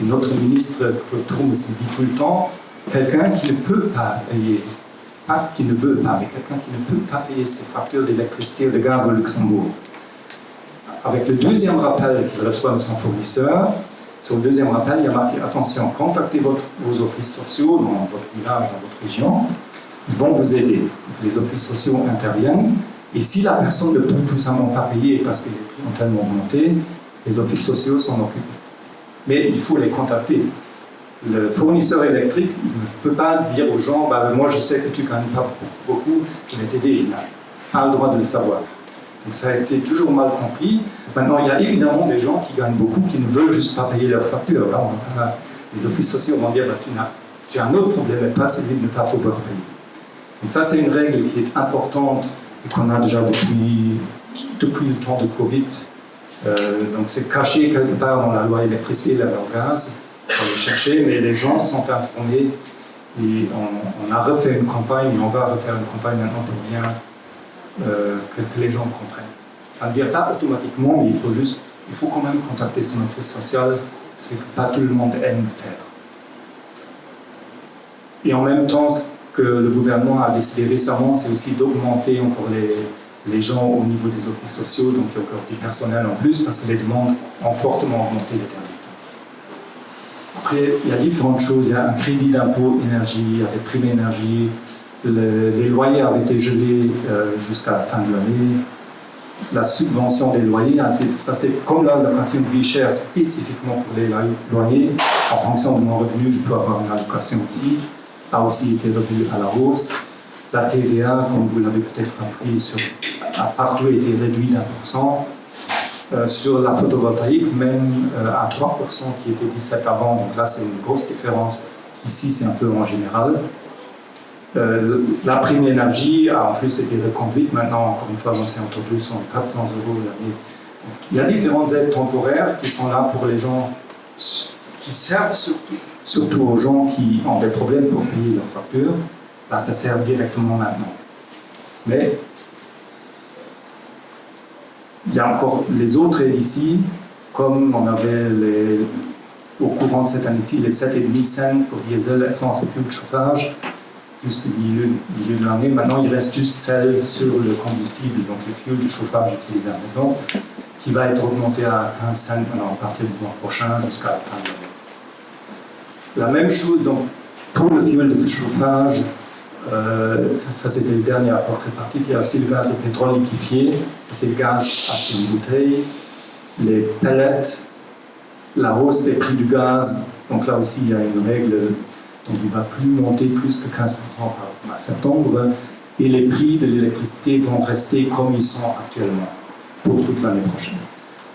et notre ministre Claude Troum s'est dit tout le temps, quelqu'un qui ne peut pas payer, pas qui ne veut pas, mais quelqu'un qui ne peut pas payer ses factures d'électricité ou de gaz au Luxembourg. Avec le deuxième rappel qu'il reçoit de son fournisseur, sur le deuxième rappel, il y a marqué, attention, contactez vos offices sociaux dans votre village, dans votre région, ils vont vous aider. Les offices sociaux interviennent. Et si la personne ne peut tout simplement pas payer parce que les prix ont tellement augmenté, les offices sociaux s'en occupent. Mais il faut les contacter. Le fournisseur électrique ne peut pas dire aux gens moi je sais que tu ne gagnes pas beaucoup, je vais t'aider. Il n'a pas le droit de le savoir. Donc ça a été toujours mal compris. Maintenant, il y a évidemment des gens qui gagnent beaucoup, qui ne veulent juste pas payer leurs factures. Là, les offices sociaux vont dire tu as un autre problème, mais pas celui de ne pas pouvoir payer. Donc ça, c'est une règle qui est importante et qu'on a déjà depuis le temps de Covid. Donc c'est caché quelque part dans la loi électricité et la loi gaz. Il faut le chercher, mais les gens sont informés. Et on a refait une campagne, et on va refaire une campagne maintenant pour bien que les gens comprennent. Ça ne vient pas automatiquement, mais il faut quand même contacter son office social. C'est que pas tout le monde aime faire. Et en même temps, ce que le gouvernement a décidé récemment, c'est aussi d'augmenter encore les gens au niveau des offices sociaux, donc il y a encore du personnel en plus, parce que les demandes ont fortement augmenté les derniers temps. Après, il y a différentes choses. Il y a un crédit d'impôt énergie, il y a des primes énergie, les loyers avaient été gelés jusqu'à la fin de l'année. La subvention des loyers, ça c'est comme l'allocation de vie chère spécifiquement pour les loyers. En fonction de mon revenu, je peux avoir une allocation aussi. A aussi été revue à la hausse. La TVA, comme vous l'avez peut-être appris, partout a été réduite d'1%. Sur la photovoltaïque, même à 3% qui était 17 avant. Donc là, c'est une grosse différence. Ici, c'est un peu en général. La prime énergie a en plus été reconduite. Maintenant, encore une fois, c'est entre 200 et 400 euros l'année. Il y a différentes aides temporaires qui sont là pour les gens qui servent surtout aux gens qui ont des problèmes pour payer leurs factures. Là, ça sert directement maintenant. Mais il y a encore les autres aides ici, comme on avait au courant de cette année-ci, les 7,5 cents pour diesel, essence et fuel de chauffage, juste au milieu de l'année. Maintenant, il reste juste celle sur le combustible, donc le fuel de chauffage utilisé à la maison, qui va être augmenté à 15 cents à partir du mois prochain jusqu'à la fin de l'année. La même chose donc, pour le fuel de chauffage, ça c'était le dernier accord tripartite. Il y a aussi le gaz de pétrole liquéfié, c'est le gaz à une bouteille, les pellets, la hausse des prix du gaz. Donc là aussi, il y a une règle. Donc il ne va plus monter plus que 15% par septembre. Et les prix de l'électricité vont rester comme ils sont actuellement pour toute l'année prochaine.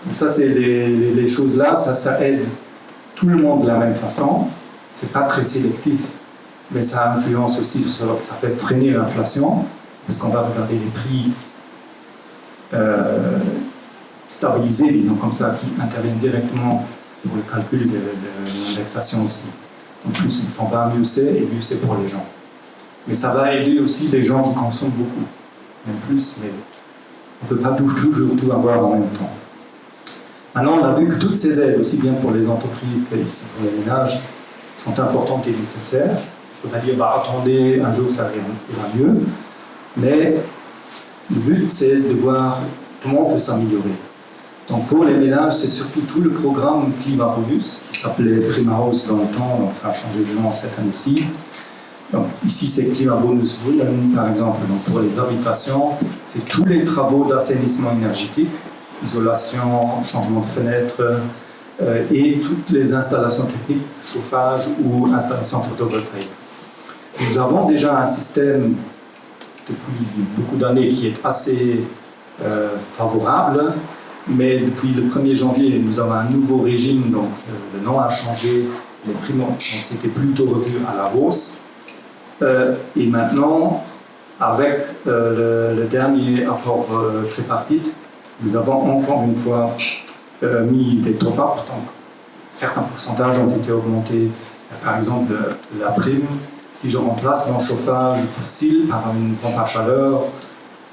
Donc ça, c'est les choses là. Ça aide tout le monde de la même façon. Ce n'est pas très sélectif, mais ça influence aussi, ça peut freiner l'inflation, parce qu'on va regarder les prix stabilisés, disons comme ça, qui interviennent directement pour le calcul de l'indexation aussi. Donc plus il s'en va, mieux c'est, et mieux c'est pour les gens. Mais ça va aider aussi les gens qui consomment beaucoup, même plus, mais on ne peut pas toujours tout avoir en même temps. Maintenant, on a vu que toutes ces aides, aussi bien pour les entreprises que ici pour les ménages, sont importantes et nécessaires. Il ne faut pas dire, attendez, un jour ça ira mieux. Mais le but, c'est de voir comment on peut s'améliorer. Donc pour les ménages, c'est surtout tout le programme Climat Bonus, qui s'appelait Prima House dans le temps, donc ça a changé de nom cette année-ci. Donc ici, c'est Climat Bonus Wohnen, par exemple. Donc pour les habitations, c'est tous les travaux d'assainissement énergétique, isolation, changement de fenêtres, et toutes les installations techniques, chauffage ou installations photovoltaïques. Nous avons déjà un système depuis beaucoup d'années qui est assez favorable, mais depuis le 1er janvier, nous avons un nouveau régime, donc le nom a changé, les primes ont été plutôt revues à la hausse, et maintenant, avec le dernier apport tripartite, nous avons encore une fois mis des top-ups, donc certains pourcentages ont été augmentés. Par exemple, la prime, si je remplace mon chauffage fossile par une pompe à chaleur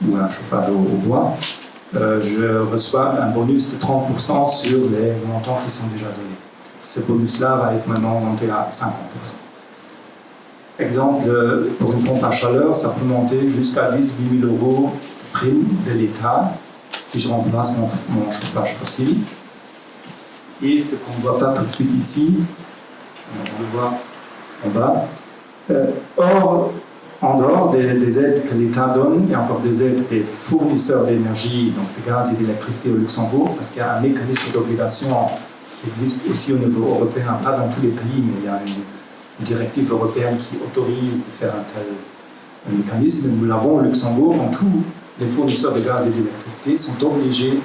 ou un chauffage au bois, je reçois un bonus de 30% sur les montants qui sont déjà donnés. Ce bonus-là va être maintenant monté à 50%. Exemple, pour une pompe à chaleur, ça peut monter jusqu'à 18 000 € de prime de l'État si je remplace mon chauffage fossile. Et ce qu'on ne voit pas tout de suite ici, on le voit en bas. Or, en dehors des aides que l'État donne, il y a encore des aides des fournisseurs d'énergie, donc de gaz et d'électricité au Luxembourg, parce qu'il y a un mécanisme d'obligation qui existe aussi au niveau européen, pas dans tous les pays, mais il y a une directive européenne qui autorise de faire un tel mécanisme. Nous l'avons au Luxembourg, donc tous les fournisseurs de gaz et d'électricité sont obligés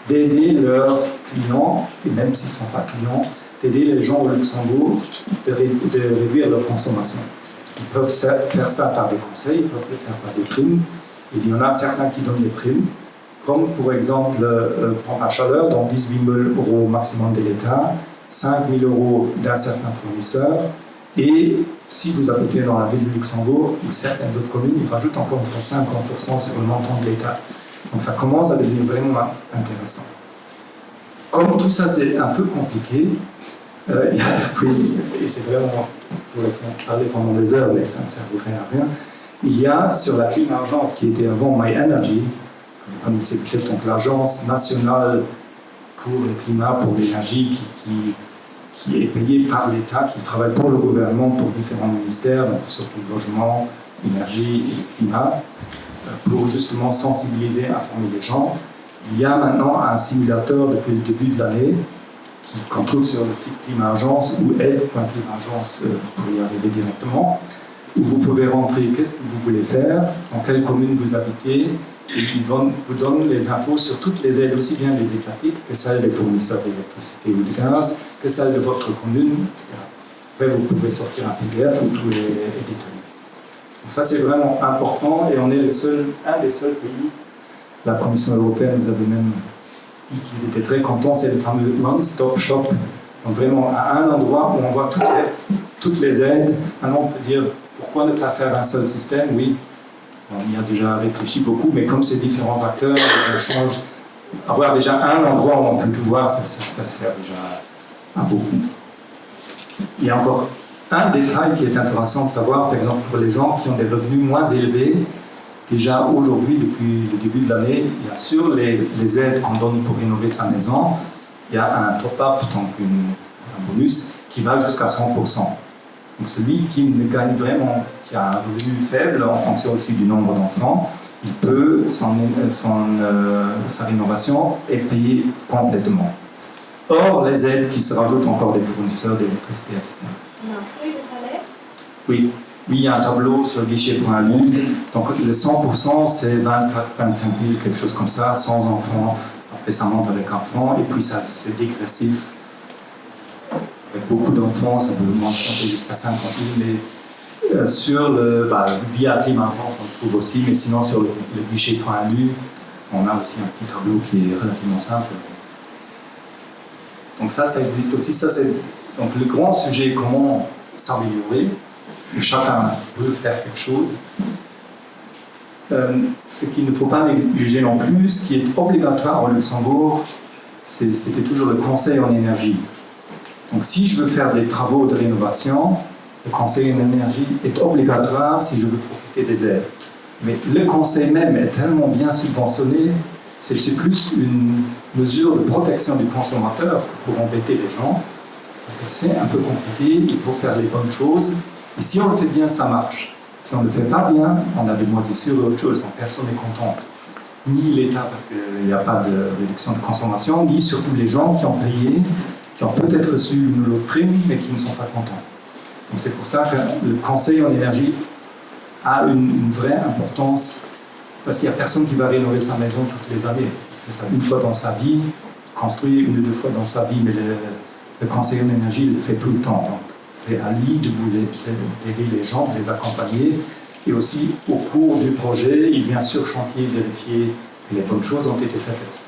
d'aider leurs clients, et même s'ils ne sont pas clients, d'aider les gens au Luxembourg de réduire leur consommation. Ils peuvent faire ça par des conseils, ils peuvent le faire par des primes. Il y en a certains qui donnent des primes, comme pour exemple pompe à chaleur, dont 18 000 € maximum de l'État, 5 000 € d'un certain fournisseur, et si vous habitez dans la ville de Luxembourg ou certaines autres communes, ils rajoutent encore une fois 50% sur le montant de l'État. Donc ça commence à devenir vraiment intéressant. Comme tout ça c'est un peu compliqué, il y a depuis, et c'est vraiment, je pourrais parler pendant des heures, mais ça ne servirait à rien, il y a sur la Climat-Agence qui était avant MyEnergy, vous connaissez peut-être, donc l'agence nationale pour le climat, pour l'énergie, qui est payée par l'État, qui travaille pour le gouvernement, pour différents ministères, donc surtout le logement, l'énergie et le climat, pour justement sensibiliser, informer les gens. Il y a maintenant un simulateur depuis le début de l'année qu'on trouve sur le site Climat-Agence ou aide.climat-agence pour y arriver directement, où vous pouvez rentrer qu'est-ce que vous voulez faire, dans quelle commune vous habitez, et ils vous donnent les infos sur toutes les aides, aussi bien les étatiques que celles des fournisseurs d'électricité ou de gaz, que celles de votre commune, etc. Après, vous pouvez sortir un PDF où tout est détaillé. Donc ça, c'est vraiment important, et on est un des seuls pays. La Commission européenne nous avait même dit qu'ils étaient très contents, c'est le fameux One-Stop Shop. Donc vraiment, à un endroit où on voit toutes les aides. Maintenant, on peut dire, pourquoi ne pas faire un seul système? Oui, on y a déjà réfléchi beaucoup, mais comme c'est différents acteurs, ça change. Avoir déjà un endroit où on peut tout voir, ça sert déjà à beaucoup. Il y a encore un détail qui est intéressant de savoir, par exemple, pour les gens qui ont des revenus moins élevés. Déjà aujourd'hui, depuis le début de l'année, il y a sur les aides qu'on donne pour rénover sa maison, il y a un top-up, donc un bonus, qui va jusqu'à 100%. Donc celui qui ne gagne vraiment, qui a un revenu faible, en fonction aussi du nombre d'enfants, il peut, sa rénovation est payée complètement. Or, les aides qui se rajoutent encore des fournisseurs d'électricité, etc. Il y a un seuil de salaire? Oui. Oui, il y a un tableau sur guichet.lu. Donc, le 100%, c'est 25 000, quelque chose comme ça, sans enfants. Après, ça monte avec enfants. Et puis, ça, c'est dégressif. Avec beaucoup d'enfants, ça peut monter jusqu'à 50 000. Mais sur via Climat-Agence, on le trouve aussi. Mais sinon, sur le guichet.lu, on a aussi un petit tableau qui est relativement simple. Donc ça existe aussi. Ça, c'est donc le grand sujet, comment s'améliorer, et chacun peut faire quelque chose. Ce qu'il ne faut pas négliger non plus, ce qui est obligatoire au Luxembourg, c'était toujours le conseil en énergie. Donc si je veux faire des travaux de rénovation, le conseil en énergie est obligatoire si je veux profiter des aides. Mais le conseil même est tellement bien subventionné, c'est plus une mesure de protection du consommateur pour embêter les gens, parce que c'est un peu compliqué, il faut faire les bonnes choses, et si on le fait bien, ça marche. Si on ne le fait pas bien, on a des moisissures et autre chose, donc personne n'est content. Ni l'État, parce qu'il n'y a pas de réduction de consommation, ni surtout les gens qui ont payé, qui ont peut-être reçu une ou l'autre prime, mais qui ne sont pas contents. Donc c'est pour ça que le conseil en énergie a une vraie importance, parce qu'il n'y a personne qui va rénover sa maison toutes les années. Il fait ça une fois dans sa vie, construit une ou deux fois dans sa vie, mais le conseil en énergie il le fait tout le temps. Donc c'est à lui de vous aider les gens, de les accompagner, et aussi au cours du projet, il vient sur chantier vérifier que les bonnes choses ont été faites, etc.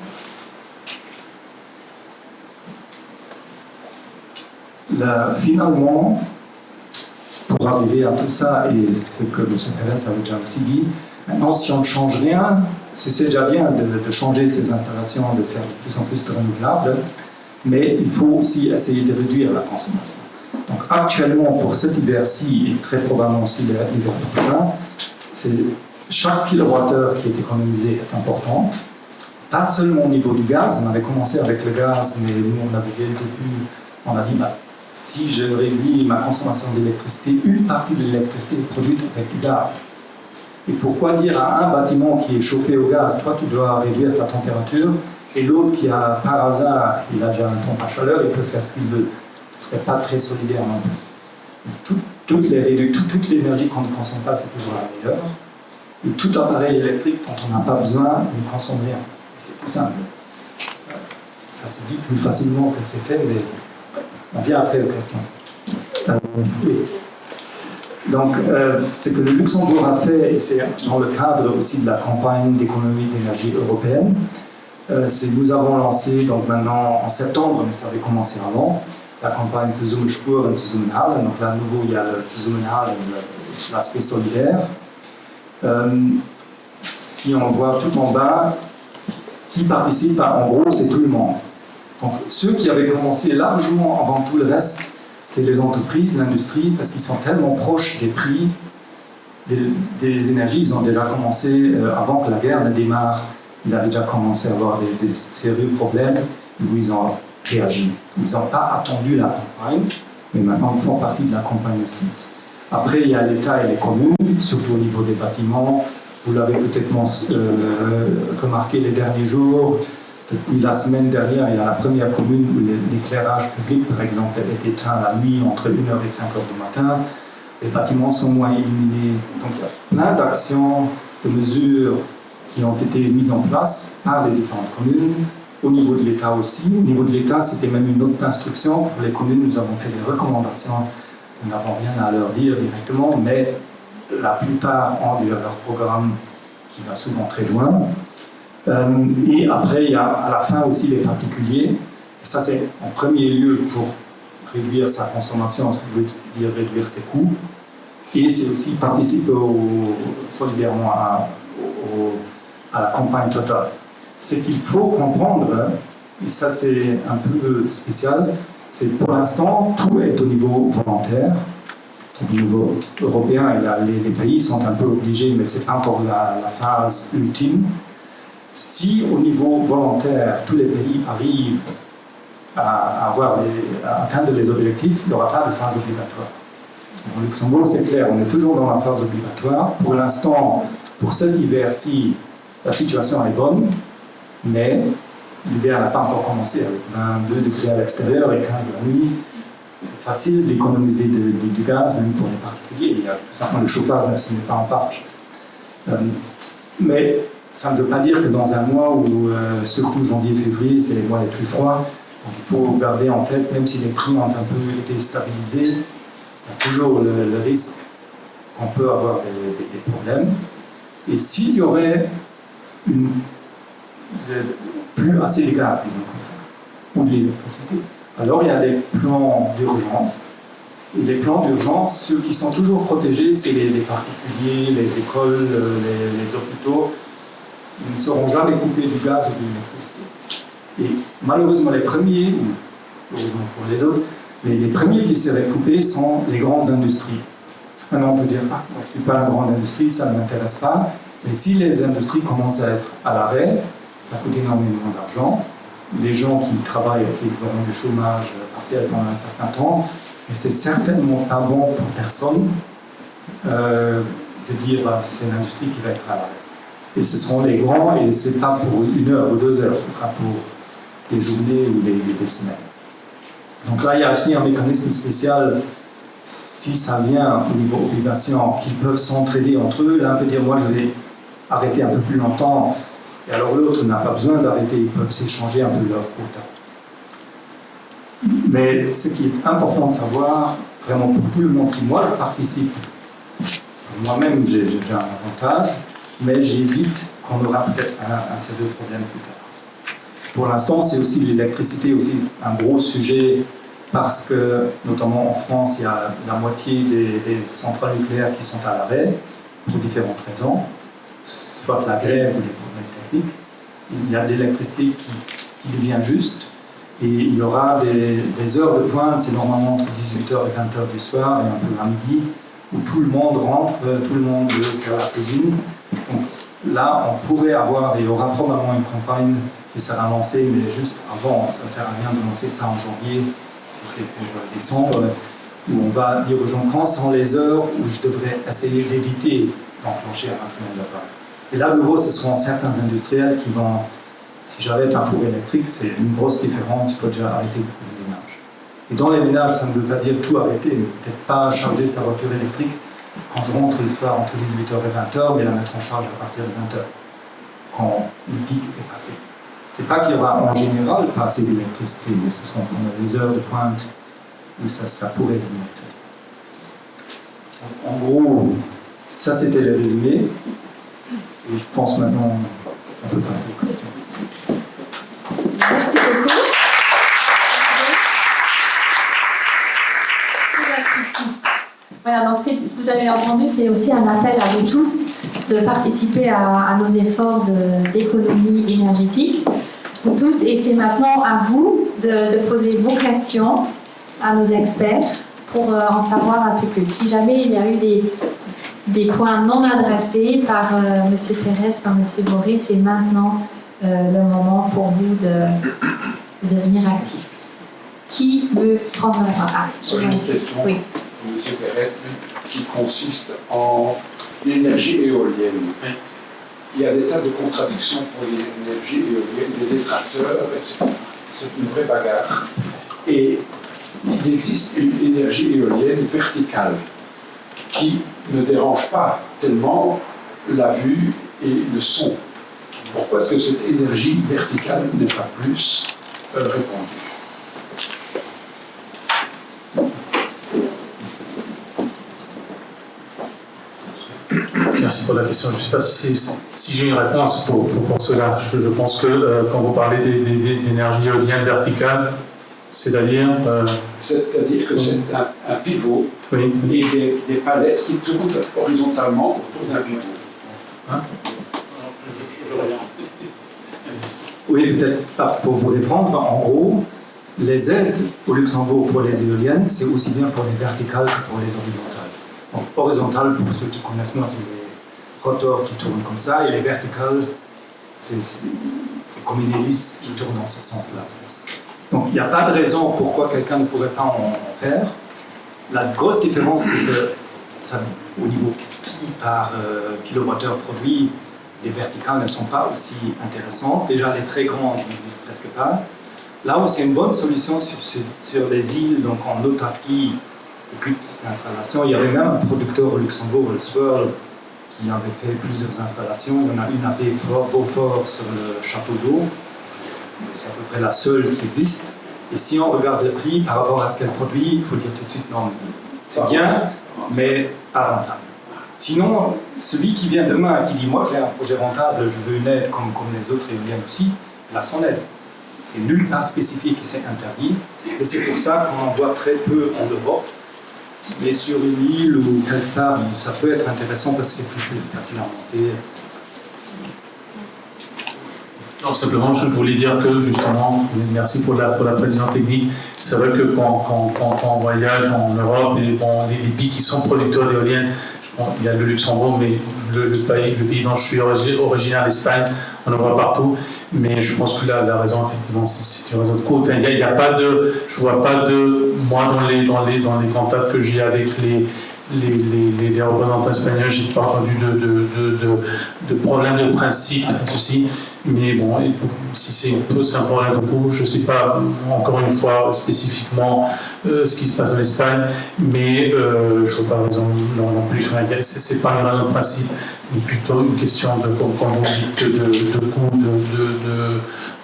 Là, finalement, pour arriver à tout ça, et ce que M. Pérez avait déjà aussi dit, maintenant, si on ne change rien, c'est déjà bien de changer ces installations, de faire de plus en plus de renouvelables, mais il faut aussi essayer de réduire la consommation. Donc actuellement, pour cet hiver-ci, et très probablement aussi l'hiver prochain, c'est chaque kilowattheure qui est économisé est important, pas seulement au niveau du gaz. On avait commencé avec le gaz, mais nous, on avait dès le début, on a dit, si je réduis ma consommation d'électricité, une partie de l'électricité est produite avec du gaz. Et pourquoi dire à un bâtiment qui est chauffé au gaz, toi tu dois réduire ta température, et l'autre qui a par hasard, il a déjà une pompe à chaleur, il peut faire ce qu'il veut. Ce ne serait pas très solidaire non plus. Toute l'énergie qu'on ne consomme pas, c'est toujours la meilleure. Et tout appareil électrique dont on n'a pas besoin ne consomme rien. C'est tout simple. Ça se dit plus facilement que c'est fait, mais on vient après aux questions. Oui. Donc, ce que le Luxembourg a fait, et c'est dans le cadre aussi de la campagne d'économie d'énergie européenne, c'est nous avons lancé, donc maintenant en septembre, mais ça avait commencé avant, la campagne Zusammenspur et Zusammenhalten. Donc là, à nouveau, il y a le Zusammenhalten, l'aspect solidaire. Si on voit tout en bas, qui participe, en gros, c'est tout le monde. Donc, ceux qui avaient commencé largement avant tout le reste, c'est les entreprises, l'industrie, parce qu'ils sont tellement proches des prix des énergies. Ils ont déjà commencé, avant que la guerre ne démarre, ils avaient déjà commencé à avoir des sérieux problèmes où ils ont réagi. Ils n'ont pas attendu la campagne, mais maintenant ils font partie de la campagne aussi. Après, il y a l'État et les communes, surtout au niveau des bâtiments. Vous l'avez peut-être remarqué les derniers jours. Depuis la semaine dernière, il y a la première commune où l'éclairage public, par exemple, est éteint la nuit entre 1h et 5h du matin. Les bâtiments sont moins illuminés. Donc il y a plein d'actions, de mesures qui ont été mises en place par les différentes communes, au niveau de l'État aussi. Au niveau de l'État, c'était même une autre instruction. Pour les communes, nous avons fait des recommandations. Nous n'avons rien à leur dire directement, mais la plupart ont déjà leur programme qui va souvent très loin. Et après, il y a à la fin aussi les particuliers. Et ça, c'est en premier lieu pour réduire sa consommation, ça veut dire réduire ses coûts. Et c'est aussi participer solidairement à la campagne totale. Ce qu'il faut comprendre, et ça c'est un peu spécial, c'est pour l'instant, tout est au niveau volontaire. Au niveau européen, les pays sont un peu obligés, mais ce n'est pas encore la phase ultime. Si au niveau volontaire, tous les pays arrivent à atteindre les objectifs, il n'y aura pas de phase obligatoire. Au Luxembourg, c'est clair, on est toujours dans la phase obligatoire. Pour l'instant, pour cet hiver-ci, la situation est bonne, mais l'hiver n'a pas encore commencé avec 22 degrés à l'extérieur et 15 la nuit. C'est facile d'économiser du gaz, même pour les particuliers. Il y a tout simplement le chauffage, ne se met pas en marche. Mais ça ne veut pas dire que dans un mois où, surtout janvier-février, c'est les mois les plus froids, donc il faut garder en tête, même si les prix ont un peu été stabilisés, il y a toujours le risque qu'on peut avoir des problèmes. Et s'il y aurait plus assez de gaz, disons comme ça, ou de l'électricité, alors il y a des plans d'urgence Les plans d'urgence, ceux qui sont toujours protégés, c'est les particuliers, les écoles, les hôpitaux. Ils ne seront jamais coupés du gaz ou de l'électricité. Et malheureusement, les premiers, ou heureusement pour les autres, les premiers qui seraient coupés sont les grandes industries. Maintenant, on peut dire, moi, je ne suis pas une grande industrie, ça ne m'intéresse pas. Mais si les industries commencent à être à l'arrêt, ça coûte énormément d'argent. Les gens qui travaillent, qui auront du chômage partiel pendant un certain temps, et c'est certainement pas bon pour personne de dire c'est l'industrie qui va être à l'arrêt. Et ce seront les grands, et ce n'est pas pour 1 heure ou 2 heures, ce sera pour des journées ou des semaines. Donc là, il y a aussi un mécanisme spécial, si ça vient au niveau obligation, qui peuvent s'entraider entre eux. L'un peut dire, moi je vais arrêter un peu plus longtemps, et alors l'autre n'a pas besoin d'arrêter, ils peuvent s'échanger un peu leur quota. Mais ce qui est important de savoir, vraiment pour tout le monde, si moi je participe, moi-même j'ai déjà un avantage, mais j'évite qu'on aura peut-être un CO2 problème plus tard. Pour l'instant, c'est aussi l'électricité, aussi un gros sujet, parce que, notamment en France, il y a la moitié des centrales nucléaires qui sont à l'arrêt, pour différentes raisons, soit la grève ou des problèmes techniques. Il y a de l'électricité qui devient juste, et il y aura des heures de pointe, c'est normalement entre 18h et 20h du soir, et un peu à midi, où tout le monde rentre, tout le monde veut faire la cuisine. Donc là, on pourrait avoir, il y aura probablement une campagne qui sera lancée, mais juste avant, ça ne sert à rien de lancer ça en janvier, si c'est pour décembre, où on va dire aux gens, quand sont les heures où je devrais essayer d'éviter d'enclencher un maximum d'appareils. Et là, de nouveau, ce seront certains industriels qui vont, si j'arrête un four électrique, c'est une grosse différence, il faut déjà arrêter beaucoup de ménages. Et dans les ménages, ça ne veut pas dire tout arrêter, mais peut-être pas charger sa voiture électrique quand je rentre le soir entre 18h et 20h, mais la mettre en charge à partir de 20h, quand le pic est passé. C'est pas qu'il y aura en général pas assez d'électricité, mais ce seront les heures de pointe où ça pourrait devenir. En gros, ça c'était le résumé. Et je pense maintenant on peut passer aux questions. Merci beaucoup. Voilà, donc vous avez entendu, c'est aussi un appel à vous tous de participer à nos efforts d'économie énergétique. Vous tous, et c'est maintenant à vous de poser vos questions à nos experts pour en savoir un peu plus. Si jamais il y a eu des points non adressés par M. Pérez, par M. Boré, c'est maintenant le moment pour vous de devenir actif. Qui veut prendre la parole? J'ai une question oui. pour M. Pérez qui consiste en l'énergie éolienne. Il y a des tas de contradictions pour l'énergie éolienne, des détracteurs, etc. C'est une vraie bagarre. Et il existe une énergie éolienne verticale qui ne dérange pas tellement la vue et le son. Pourquoi est-ce que cette énergie verticale n'est pas plus répandue? Merci pour la question. Je ne sais pas si j'ai une réponse pour cela. Je pense que quand vous parlez d'énergie éolienne verticale, c'est-à-dire... C'est-à-dire que c'est un pivot oui. Et des palettes qui tournent horizontalement autour d'un pivot. Hein? Oui, peut-être pas pour vous répondre. En gros, les aides au Luxembourg pour les éoliennes, c'est aussi bien pour les verticales que pour les horizontales. Donc, horizontales, pour ceux qui connaissent moins, c'est les rotors qui tournent comme ça, et les verticales, c'est comme une hélice qui tourne dans ce sens-là. Donc, il n'y a pas de raison pourquoi quelqu'un ne pourrait pas en faire. La grosse différence, c'est que ça, au niveau prix par kilowattheure produit, les verticales ne sont pas aussi intéressantes. Déjà, les très grandes n'existent presque pas. Là où c'est une bonne solution sur les îles, donc en autarkie, de plus petites installations, il y avait même un producteur au Luxembourg, le Swirl, qui avait fait plusieurs installations. Il y en a une à Beaufort sur le château d'eau. C'est à peu près la seule qui existe. Et si on regarde le prix par rapport à ce qu'elle produit, il faut dire tout de suite non, c'est bien, mais pas rentable. Sinon, celui qui vient demain et qui dit moi j'ai un projet rentable, je veux une aide comme les autres éoliennes aussi, il a son aide. C'est nulle part spécifique et c'est interdit. Et c'est pour ça qu'on en voit très peu en Europe. Mais sur une île ou quelque part, ça peut être intéressant parce que c'est plus facile à monter, etc. Non, simplement, je voulais dire que justement, merci pour la présidente technique. C'est vrai que quand on voyage en Europe, et bon, les pays qui sont producteurs d'éoliennes, il y a le Luxembourg, mais le pays dont je suis originaire, l'Espagne, on en voit partout. Mais je pense que la raison, effectivement, c'est une raison de coût. Enfin, il y a pas de, je vois pas de, moi dans les contacts que j'ai avec les représentants espagnols, j'ai pas entendu de problème de principe, pas de souci. Mais bon, si c'est un problème de coût, je ne sais pas encore une fois spécifiquement ce qui se passe en Espagne, mais je ne vois pas raison non plus. Enfin, c'est pas une raison de principe, mais plutôt une question de, comme vous dites, de coût,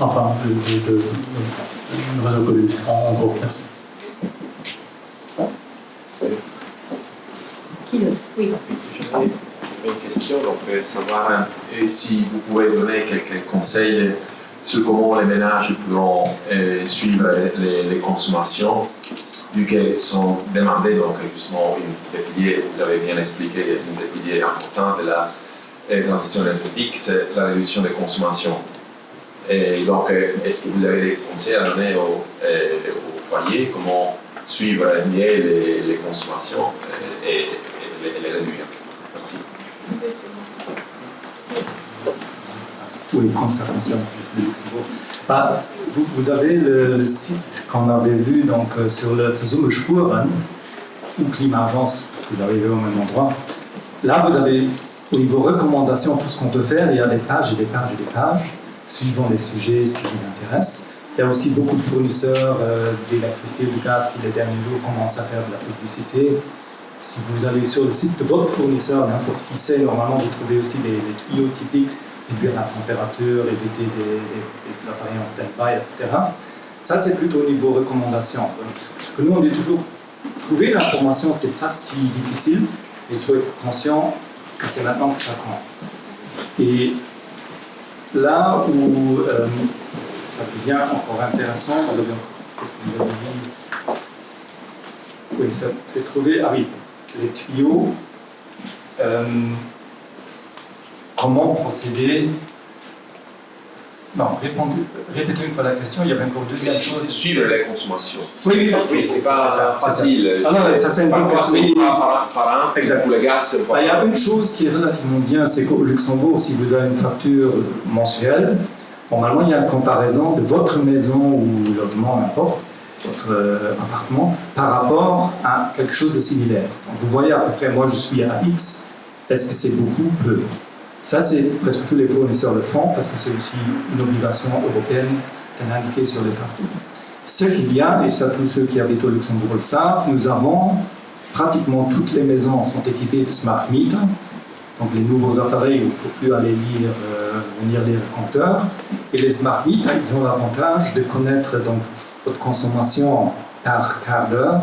enfin, une raison économique, en gros. Merci. Oui, une question, donc savoir si vous pouvez donner quelques conseils sur comment les ménages pourront suivre les consommations, vu qu'elles sont demandées, donc justement, une des piliers, vous l'avez bien expliqué, une des piliers importants de la transition énergétique, c'est la réduction des consommations. Et donc, est-ce que vous avez des conseils à donner au foyer, comment suivre mieux les consommations et les réduire? Merci. Oui, comme ça concerne plus le Luxembourg. Bah, vous avez le site qu'on avait vu donc, sur le Zusammenspüren, ou Climat-Agence, vous arrivez au même endroit. Là, vous avez, au niveau recommandations, tout ce qu'on peut faire. Il y a des pages et des pages et des pages, suivant les sujets, ce qui vous intéresse. Il y a aussi beaucoup de fournisseurs d'électricité ou de gaz qui, les derniers jours, commencent à faire de la publicité. Si vous allez sur le site de votre fournisseur, n'importe qui sait, normalement vous trouvez aussi des tuyaux typiques, réduire la température, éviter des appareils en stand-by, etc. Ça, c'est plutôt au niveau recommandation. Parce que nous, on dit toujours, trouver l'information, c'est pas si difficile, mais il faut être conscient que c'est maintenant que ça compte. Et là où ça devient encore intéressant, qu'est-ce que vous avez dit? Oui, c'est trouver, les tuyaux, comment procéder. Non, répétez une fois la question, il y avait encore une deuxième chose. Suivre les consommations. Oui, c'est pas facile. Ah non, ça c'est une bonne question. Par an, pour le gaz. Il y a une chose qui est relativement bien, c'est qu'au Luxembourg, si vous avez une facture mensuelle, normalement il y a une comparaison de votre maison ou logement, n'importe, votre appartement, par rapport à quelque chose de similaire. Donc vous voyez à peu près, moi je suis à X, est-ce que c'est beaucoup, peu? Ça, c'est presque tous les fournisseurs le font parce que c'est aussi une obligation européenne d'indiquer sur les factures. Ce qu'il y a, et ça tous ceux qui habitent au Luxembourg le savent, nous avons pratiquement toutes les maisons sont équipées de smart meter, donc les nouveaux appareils où il ne faut plus aller venir lire le compteur. Et les smart meters, ils ont l'avantage de connaître donc votre consommation par quart d'heure,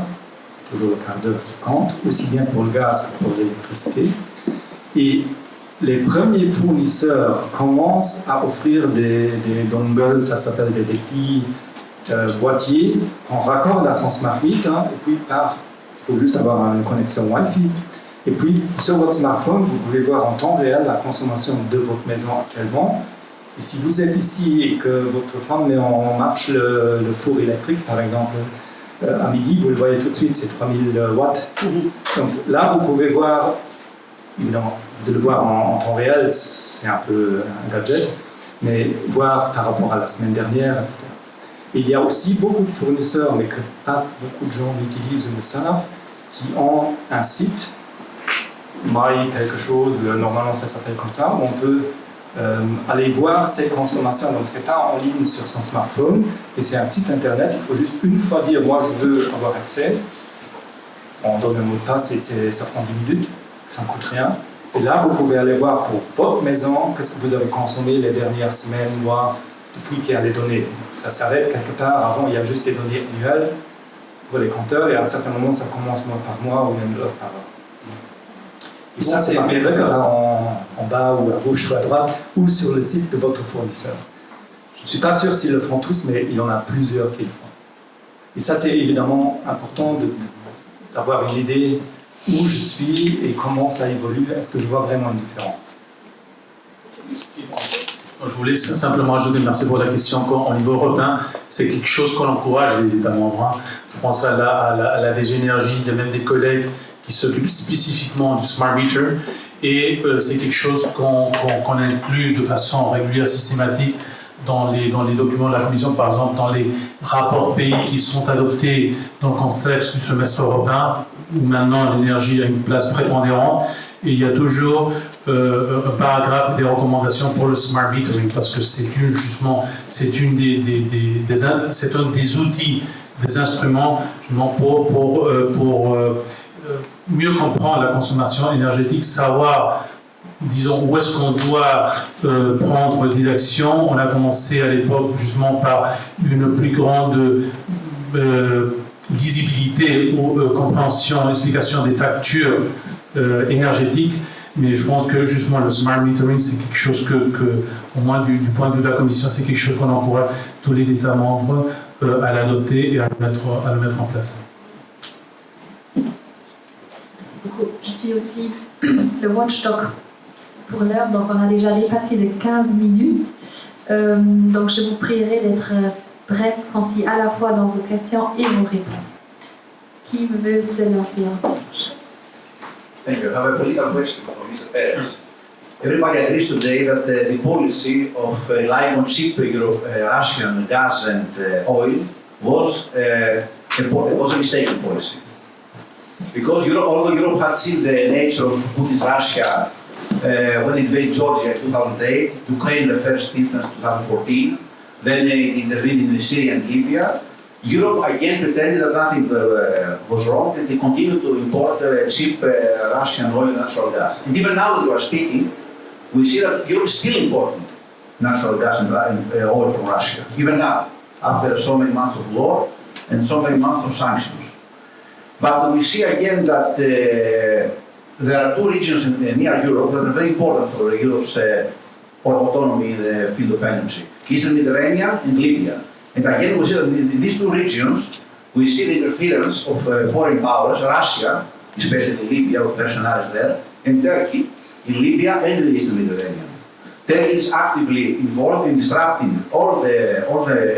c'est toujours le quart d'heure qui compte, aussi bien pour le gaz que pour l'électricité. Et les premiers fournisseurs commencent à offrir des dongles, ça s'appelle des petits boîtiers, on raccorde à son smart meter, et puis il faut juste avoir une connexion Wi-Fi. Et puis sur votre smartphone, vous pouvez voir en temps réel la consommation de votre maison actuellement. Et si vous êtes ici et que votre femme met en marche le four électrique, par exemple, à midi, vous le voyez tout de suite, c'est 3000 watts. Donc là, vous pouvez voir, évidemment, de le voir en temps réel, c'est un peu un gadget, mais voir par rapport à la semaine dernière, etc. Et il y a aussi beaucoup de fournisseurs, mais que pas beaucoup de gens l'utilisent ou le savent, qui ont un site, My quelque chose, normalement ça s'appelle comme ça, où on peut aller voir ses consommations. Donc c'est pas en ligne sur son smartphone, mais c'est un site internet, il faut juste une fois dire moi je veux avoir accès, on donne un mot de passe et ça prend 10 minutes, ça ne coûte rien. Et là, vous pouvez aller voir pour votre maison, qu'est-ce que vous avez consommé les dernières semaines, mois, depuis qu'il y a les données. Ça s'arrête quelque part. Avant, il y a juste des données annuelles pour les compteurs, et à un certain moment, ça commence mois par mois ou même heure par heure. Et ça, c'est en bas ou à gauche ou à droite, ou sur le site de votre fournisseur. Je ne suis pas sûr s'ils le font tous, mais il y en a plusieurs qui le font. Et ça, c'est évidemment important de d'avoir une idée où je suis et comment ça évolue. Est-ce que je vois vraiment une différence? Je voulais simplement ajouter, merci pour la question, qu'au niveau européen, c'est quelque chose qu'on encourage les États membres. Je pense à la DG Énergie, il y a même des collègues qui s'occupent spécifiquement du smart meter, et c'est quelque chose qu'on inclut de façon régulière, systématique, dans les documents de la Commission, par exemple dans les rapports pays qui sont adoptés dans le contexte du semestre européen, où maintenant l'énergie a une place prépondérante, et il y a toujours un paragraphe et des recommandations pour le smart metering, parce que c'est un des outils, des instruments pour mieux comprendre la consommation énergétique, savoir, disons, où est-ce qu'on doit prendre des actions. On a commencé à l'époque justement par une plus grande lisibilité ou compréhension, explication des factures énergétiques, mais je pense que justement le smart metering, c'est quelque chose que au moins du point de vue de la Commission, c'est quelque chose qu'on encourage tous les États membres à l'adopter et à le mettre en place. Je suis aussi le watchdog pour l'heure, donc on a déjà dépassé de 15 minutes. Donc je vous prierai d'être bref, concis à la fois dans vos questions et vos réponses. Qui veut se lancer en marche? Thank you. I have a political question for Mr. Perez. Everybody agrees today that the policy of relying on cheap Russian gas and oil was a mistaken policy. Because although Europe had seen the nature of Putin's Russia when it invaded Georgia in 2008, Ukraine in the first instance in 2014, then it intervened in Syria and Libya, Europe again pretended that nothing was wrong, and they continued to import cheap Russian oil and natural gas. And even now that we are speaking, we see that Europe is still importing natural gas and oil from Russia, even now, after so many months of war and so many months of sanctions. But we see again that there are two regions near Europe that are very important for Europe's autonomy in the field of energy: Eastern Mediterranean and Libya. And again, we see that in these two regions, we see the interference of foreign powers, Russia, especially Libya with mercenaries there, and Turkey in Libya and in the Eastern Mediterranean. Turkey is actively involved in disrupting all the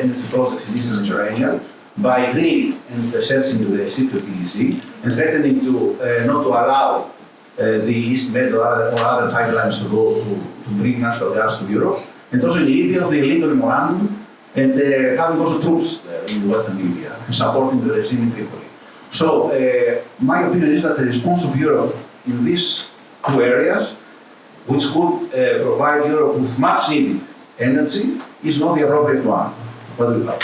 energy projects in the Eastern Mediterranean by drilling and searching the Cypriot PDC and threatening to not to allow the East Med or other pipelines to go to bring natural gas to Europe. And also in Libya, the illegal memorandum, and having also troops there in western Libya and supporting the regime in Tripoli. So my opinion is that the response of Europe in these two areas, which could provide Europe with much needed energy, is not the appropriate one. What do you have?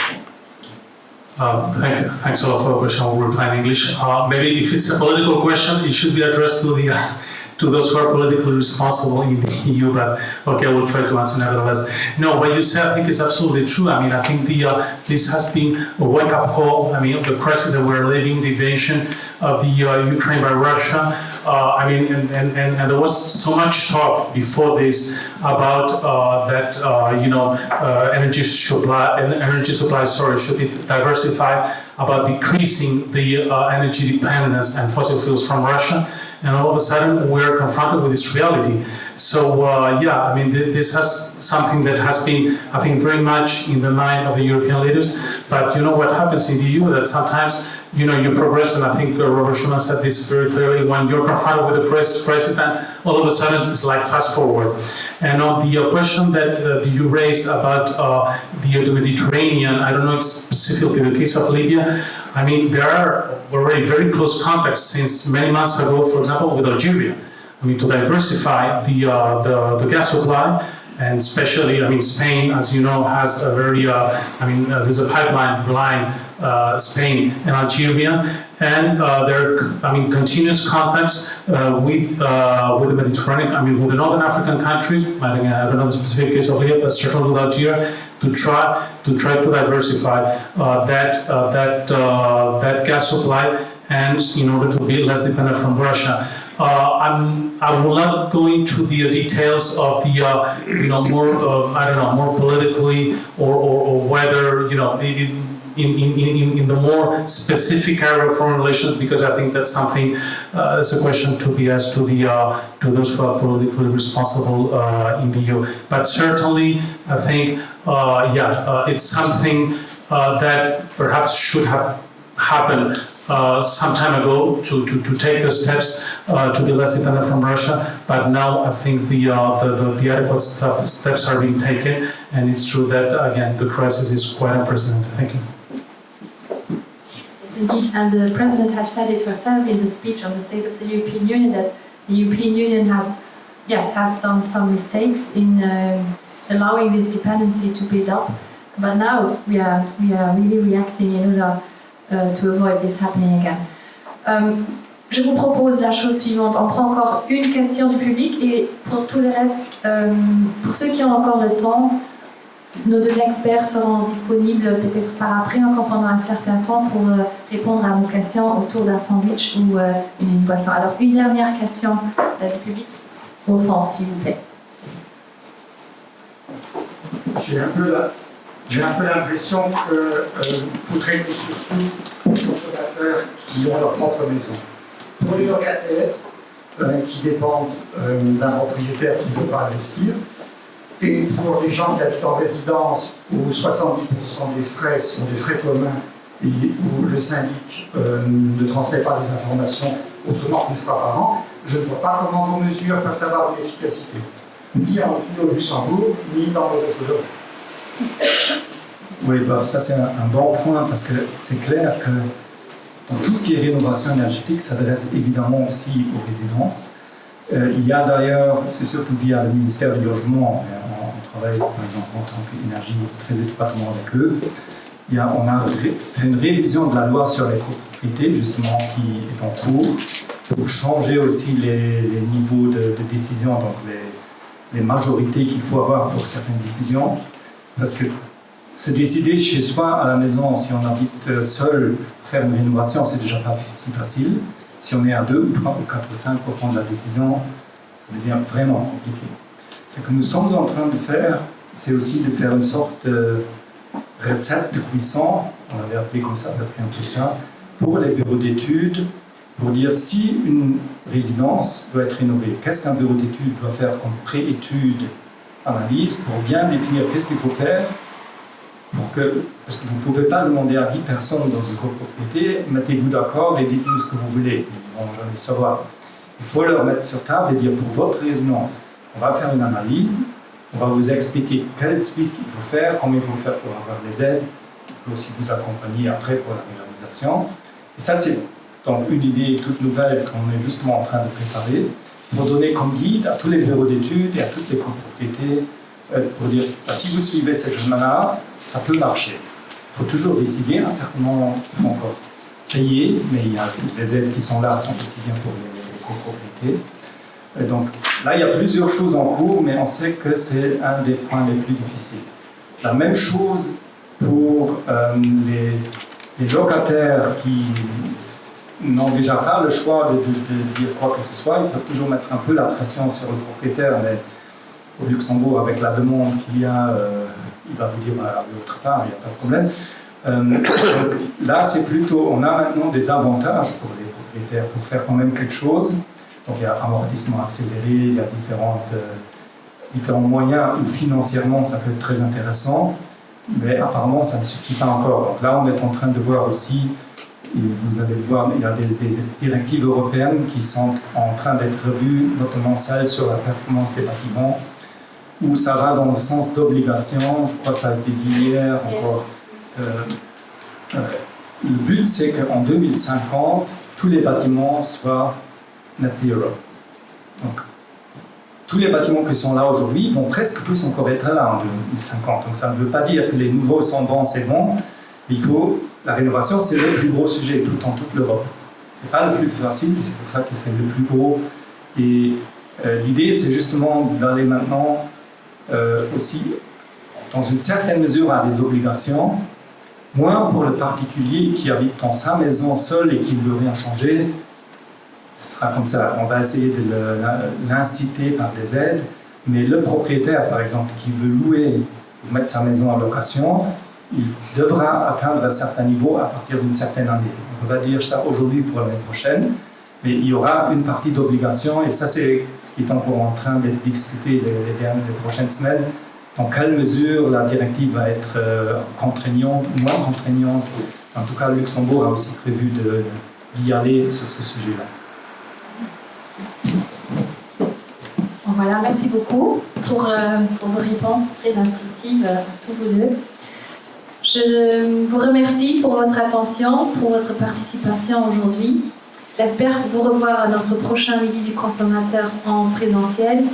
Thanks a lot for the question. I will reply in English. Maybe if it's a political question, it should be addressed to those who are politically responsible in the EU, but okay, I will try to answer nevertheless. No, what you said, I think is absolutely true. I mean, I think this has been a wake-up call. I mean, the crisis that we're living, the invasion of the Ukraine by Russia. I mean, and there was so much talk before this about that energy supply should be diversified, about decreasing the energy dependence and fossil fuels from Russia. And all of a sudden, we're confronted with this reality. So, I mean, this has something that has been, I think, very much in the mind of the European leaders. But you know what happens in the EU, that sometimes, you progress, and I think Robert Schuman said this very clearly, when you're confronted with the president, all of a sudden it's like fast forward. And on the question that you raised about the Mediterranean, I don't know specifically the case of Libya. I mean, there are already very close contacts since many months ago, for example, with Algeria. I mean, to diversify the gas supply, and especially, I mean, Spain, as you know, has a very, there's a pipeline line, Spain and Algeria, and there are, continuous contacts with the Mediterranean, with the Northern African countries. I don't know the specific case of Libya, but certainly with Algeria, to try to diversify that gas supply, and in order to be less dependent from Russia. I will not go into the details of the more politically or whether in the more specific area of foreign relations, because I think that's something, it's a question to be asked to those who are politically responsible in the EU. But certainly, I think, it's something that perhaps should have happened some time ago to take the steps to be less dependent from Russia. But now I think the adequate steps are being taken, and it's true that again the crisis is quite unprecedented. Thank you. Yes, indeed, and the President has said it herself in the speech on the State of the European Union that the European Union has done some mistakes in allowing this dependency to build up. But now we are really reacting in order to avoid this happening again. Je vous propose la chose suivante. On prend encore une question du public et pour tout le reste, pour ceux qui ont encore le temps, nos deux experts seront disponibles peut-être par après, encore pendant un certain temps, pour répondre à vos questions autour d'un sandwich ou une boisson. Alors, une dernière question du public. Au fond, s'il vous plaît. J'ai un peu l'impression que vous traitez surtout les consommateurs qui ont leur propre maison. Pour les locataires qui dépendent d'un propriétaire qui ne veut pas investir, et pour les gens qui habitent en résidence où 70% des frais sont des frais communs et où le syndic ne transmet pas les informations autrement qu'une fois par an, je ne vois pas comment vos mesures peuvent avoir une efficacité, ni au Luxembourg, ni dans le reste de l'Europe. Oui, ça c'est un bon point parce que c'est clair que dans tout ce qui est rénovation énergétique s'adresse évidemment aussi aux résidences. Il y a d'ailleurs, c'est surtout via le ministère du Logement, on travaille par exemple en tant qu'énergie très étroitement avec eux. On a fait une révision de la loi sur les copropriétés justement qui est en cours pour changer aussi les niveaux de décision, donc les majorités qu'il faut avoir pour certaines décisions. Parce que se décider chez soi à la maison, si on habite seul, faire une rénovation, c'est déjà pas si facile. Si on est à 2 ou 3 ou 4 ou 5 pour prendre la décision, ça devient vraiment compliqué. Ce que nous sommes en train de faire, c'est aussi de faire une sorte de recette de cuisson, on l'avait appelé comme ça parce que c'est un peu ça, pour les bureaux d'études, pour dire si une résidence doit être rénovée, qu'est-ce qu'un bureau d'études doit faire comme pré-étude, analyse, pour bien définir qu'est-ce qu'il faut faire, parce que vous ne pouvez pas demander à 10 personnes dans une copropriété, mettez-vous d'accord et dites-nous ce que vous voulez, ils ne vont jamais le savoir. Il faut leur mettre sur table et dire pour votre résidence, on va faire une analyse, on va vous expliquer quel split il faut faire, combien il faut faire pour avoir les aides, on peut aussi vous accompagner après pour la réalisation. Et ça, c'est donc une idée toute nouvelle qu'on est justement en train de préparer pour donner comme guide à tous les bureaux d'études et à toutes les copropriétés pour dire si vous suivez ce chemin-là, ça peut marcher. Il faut toujours décider, à un certain moment, il faut encore payer, mais il y a les aides qui sont là, sont aussi bien pour les copropriétés. Et donc là, il y a plusieurs choses en cours, mais on sait que c'est un des points les plus difficiles. La même chose pour les locataires qui n'ont déjà pas le choix de dire quoi que ce soit, ils peuvent toujours mettre un peu la pression sur le propriétaire, mais au Luxembourg, avec la demande qu'il y a, il va vous dire allez autre part, il n'y a pas de problème. Là, c'est plutôt, on a maintenant des avantages pour les propriétaires pour faire quand même quelque chose. Donc il y a amortissement accéléré, il y a différents moyens où financièrement ça peut être très intéressant, mais apparemment ça ne suffit pas encore. Donc là, on est en train de voir aussi, et vous allez le voir, il y a des directives européennes qui sont en train d'être revues, notamment celles sur la performance des bâtiments, où ça va dans le sens d'obligation. Je crois que ça a été dit hier encore. Le but, c'est qu'en 2050, tous les bâtiments soient net zero. Donc, tous les bâtiments qui sont là aujourd'hui vont presque tous encore être là en 2050. Donc, ça ne veut pas dire que les nouveaux sont bons, c'est bon. La rénovation, c'est le plus gros sujet toute l'Europe. Ce n'est pas le plus facile, c'est pour ça que c'est le plus gros. Et l'idée, c'est justement d'aller maintenant aussi, dans une certaine mesure, à des obligations, moins pour le particulier qui habite dans sa maison seul et qui ne veut rien changer. Ce sera comme ça. On va essayer de l'inciter par des aides, mais le propriétaire, par exemple, qui veut louer ou mettre sa maison en location, il devra atteindre un certain niveau à partir d'une certaine année. On ne peut pas dire ça aujourd'hui pour l'année prochaine, mais il y aura une partie d'obligation, et ça c'est ce qui est encore en train d'être discuté les prochaines semaines. Dans quelle mesure la directive va être contraignante, moins contraignante. En tout cas, Luxembourg a aussi prévu d'y aller sur ce sujet-là. Voilà, merci beaucoup pour vos réponses très instructives à tous vous deux. Je vous remercie pour votre attention, pour votre participation aujourd'hui. J'espère vous revoir à notre prochain Midi du consommateur en présentiel.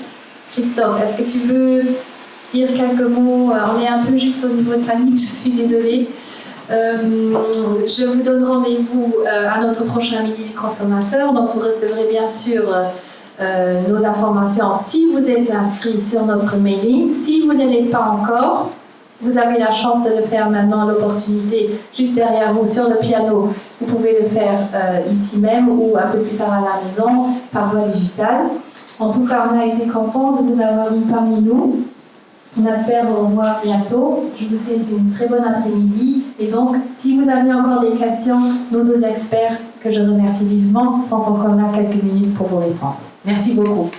Christophe, est-ce que tu veux dire quelques mots? On est un peu juste au niveau timing, je suis désolée. Je vous donne rendez-vous à notre prochain Midi du consommateur. Donc vous recevrez bien sûr nos informations si vous êtes inscrit sur notre mailing. Si vous ne l'êtes pas encore, vous avez la chance de le faire maintenant, l'opportunité juste derrière vous sur le piano. Vous pouvez le faire ici même ou un peu plus tard à la maison par voie digitale. En tout cas, on a été contents de vous avoir eu parmi nous. On espère vous revoir bientôt. Je vous souhaite une très bonne après-midi. Et donc, si vous avez encore des questions, nos deux experts, que je remercie vivement, sont encore là quelques minutes pour vous répondre. Merci beaucoup.